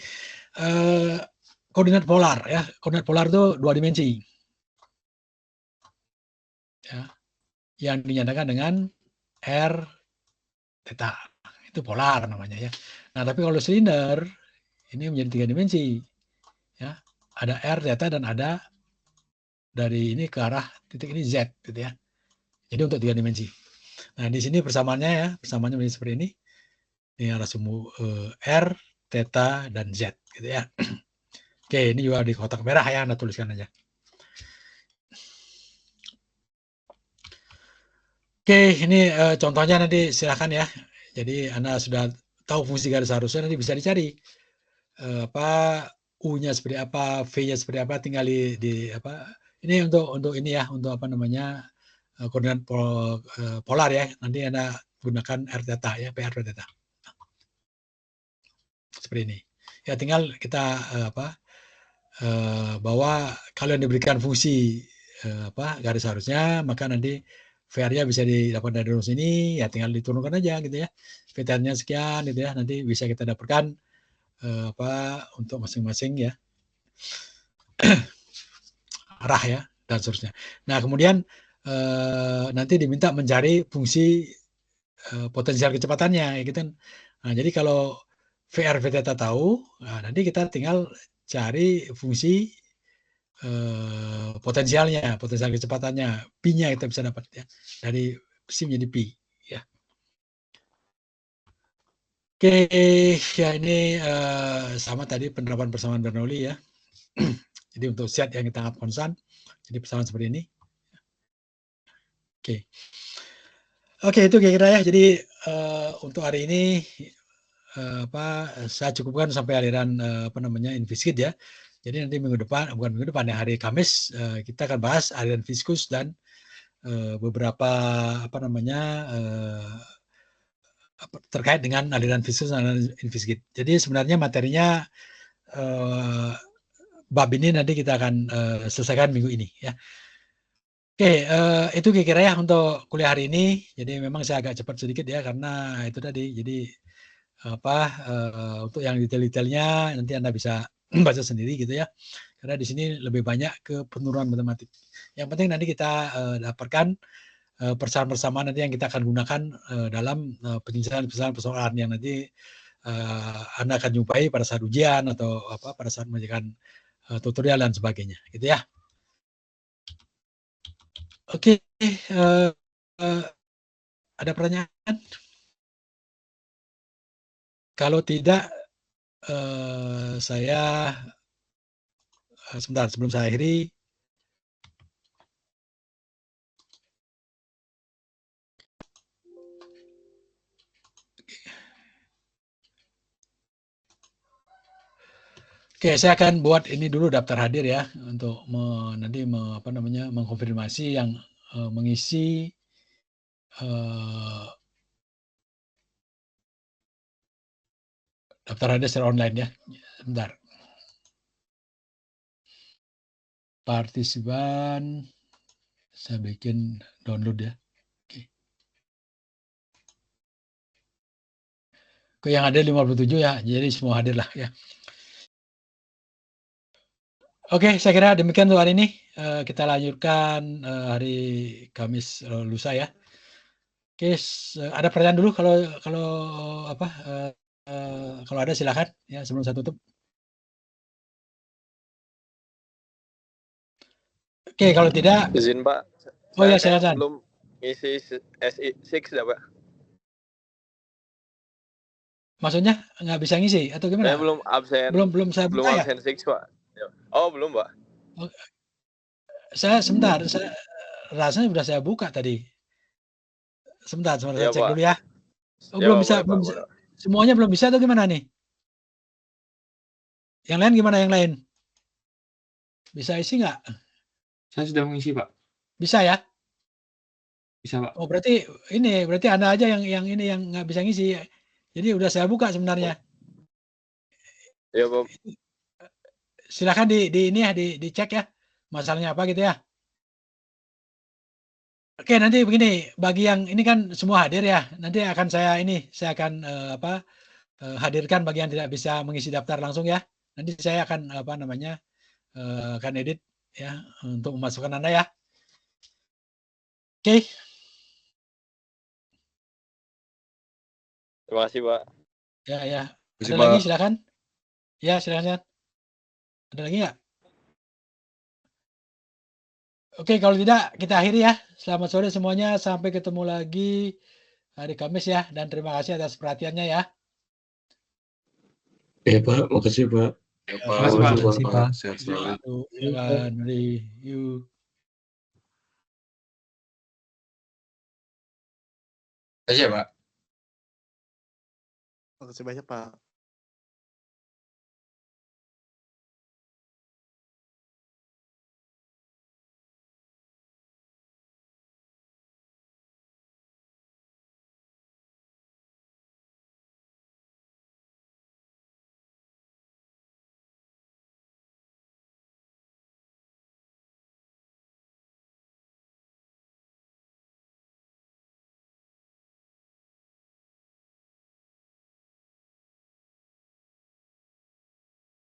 Speaker 1: Koordinat polar ya. Koordinat polar itu 2 dimensi. Ya, yang dinyatakan dengan R theta. Itu polar namanya ya. Nah, tapi kalau silinder ini menjadi 3 dimensi. Ya. Ada R theta dan ada dari ini ke arah titik ini Z gitu ya. Jadi untuk 3 dimensi. Nah, di sini persamaannya ya, persamaannya menjadi seperti ini. Ini arah semu R, theta, dan Z gitu ya. Oke, ini juga di kotak merah ya, Anda tuliskan aja. Oke, ini contohnya nanti silakan ya. Jadi Anda sudah tahu fungsi garis arusnya, nanti bisa dicari apa U-nya seperti apa, V-nya seperti apa, tinggal di apa. Ini untuk ini ya, untuk apa namanya koordinat polar ya. Nanti Anda gunakan R theta ya, PR theta. Seperti ini. Ya tinggal kita apa bahwa kalau yang diberikan fungsi apa garis harusnya maka nanti VR-nya bisa didapat dari rumus ini ya tinggal diturunkan aja gitu ya. VTN-nya sekian gitu ya. Nanti bisa kita dapatkan apa untuk masing-masing ya arah ya dan seterusnya. Nah, kemudian nanti diminta mencari fungsi potensial kecepatannya ya gitu kan. Nah, jadi kalau VR V theta tahu, nah, nanti kita tinggal cari fungsi potensialnya, potensial kecepatannya, pi-nya kita bisa dapat ya dari C menjadi pi ya. Oke, ya ini sama tadi penerapan persamaan Bernoulli ya. Jadi untuk set yang kita anggap konstan, jadi persamaan seperti ini. Oke. Oke, itu kira-kira ya. Jadi untuk hari ini apa saya cukupkan sampai aliran apa namanya inviscid ya. Jadi nanti minggu depan, bukan minggu depan ya, hari Kamis kita akan bahas aliran viskus dan beberapa apa namanya terkait dengan aliran viskus dan aliran inviscid. Jadi sebenarnya materinya bab ini nanti kita akan selesaikan minggu ini ya. Oke, itu kira-kira ya untuk kuliah hari ini. Jadi memang saya agak cepat sedikit ya karena itu tadi. Jadi apa untuk yang detail-detailnya nanti Anda bisa baca sendiri gitu ya. Karena di sini lebih banyak ke penurunan matematik. Yang penting nanti kita dapatkan persamaan-persamaan nanti yang kita akan gunakan dalam penyelesaian persoalan yang nanti Anda akan jumpai pada saat ujian atau apa pada saat mengerjakan tutorial dan sebagainya, gitu ya. Oke, ada pertanyaan? Kalau tidak, saya sebentar sebelum saya akhiri. Oke, saya akan buat ini dulu daftar hadir ya untuk nanti apa namanya mengkonfirmasi yang mengisi daftar hadir secara online ya. Sebentar. Partisipan saya bikin download ya. Oke. Oke, yang ada 57 ya. Jadi semua hadir lah ya. Oke, saya kira demikian untuk hari ini. Kita lanjutkan hari Kamis lusa ya. Oke, ada pertanyaan dulu kalau kalau apa kalau ada silakan ya sebelum saya tutup. Oke, kalau tidak,
Speaker 2: Izin Pak,
Speaker 1: oh ya
Speaker 2: saya kayak
Speaker 1: silakan.
Speaker 2: belum ngisi SI6 dah Pak.
Speaker 1: Maksudnya nggak bisa ngisi atau
Speaker 2: Saya
Speaker 1: gimana?
Speaker 2: belum absen,
Speaker 1: Belum saya
Speaker 2: belum
Speaker 1: buka ya?
Speaker 2: absen 6 Pak. Oh belum Pak.
Speaker 1: Oh, saya sebentar, saya rasanya sudah saya buka tadi. Sebentar, saya
Speaker 2: Iya
Speaker 1: cek
Speaker 2: Pak.
Speaker 1: dulu ya. Oh,
Speaker 2: Ya
Speaker 1: belum
Speaker 2: Pak,
Speaker 1: bisa,
Speaker 2: boleh Pak, boleh.
Speaker 1: semuanya belum bisa atau gimana nih? Yang lain gimana yang lain? Bisa isi nggak?
Speaker 3: Saya sudah mengisi, Pak.
Speaker 1: Bisa ya?
Speaker 3: Bisa, Pak.
Speaker 1: Oh, berarti Anda aja yang ini yang nggak bisa ngisi. Jadi udah saya buka sebenarnya.
Speaker 2: Iya Pak.
Speaker 1: Silakan di ini ya, dicek ya. Masalahnya apa gitu ya. Oke, nanti begini, bagi yang ini kan semua hadir ya. Nanti akan saya akan hadirkan bagi yang tidak bisa mengisi daftar langsung ya. Nanti saya akan apa namanya akan edit ya untuk memasukkan Anda ya. Oke.
Speaker 2: Terima kasih Pak.
Speaker 1: Ya. Ada
Speaker 3: Terima kasih,
Speaker 1: lagi
Speaker 3: Pak.
Speaker 1: silakan. Ya, silakan. Ada lagi nggak? Oke, kalau tidak kita akhiri ya. Selamat sore semuanya. Sampai ketemu lagi hari Kamis ya. Dan terima kasih atas perhatiannya ya.
Speaker 4: Ya Pak, makasih Pak.
Speaker 3: Ya, Pak. Makasih, Pak.
Speaker 4: Sehat selalu.
Speaker 1: Silakan. Mari. Yuk.
Speaker 3: Aja, Pak.
Speaker 5: Makasih banyak Pak.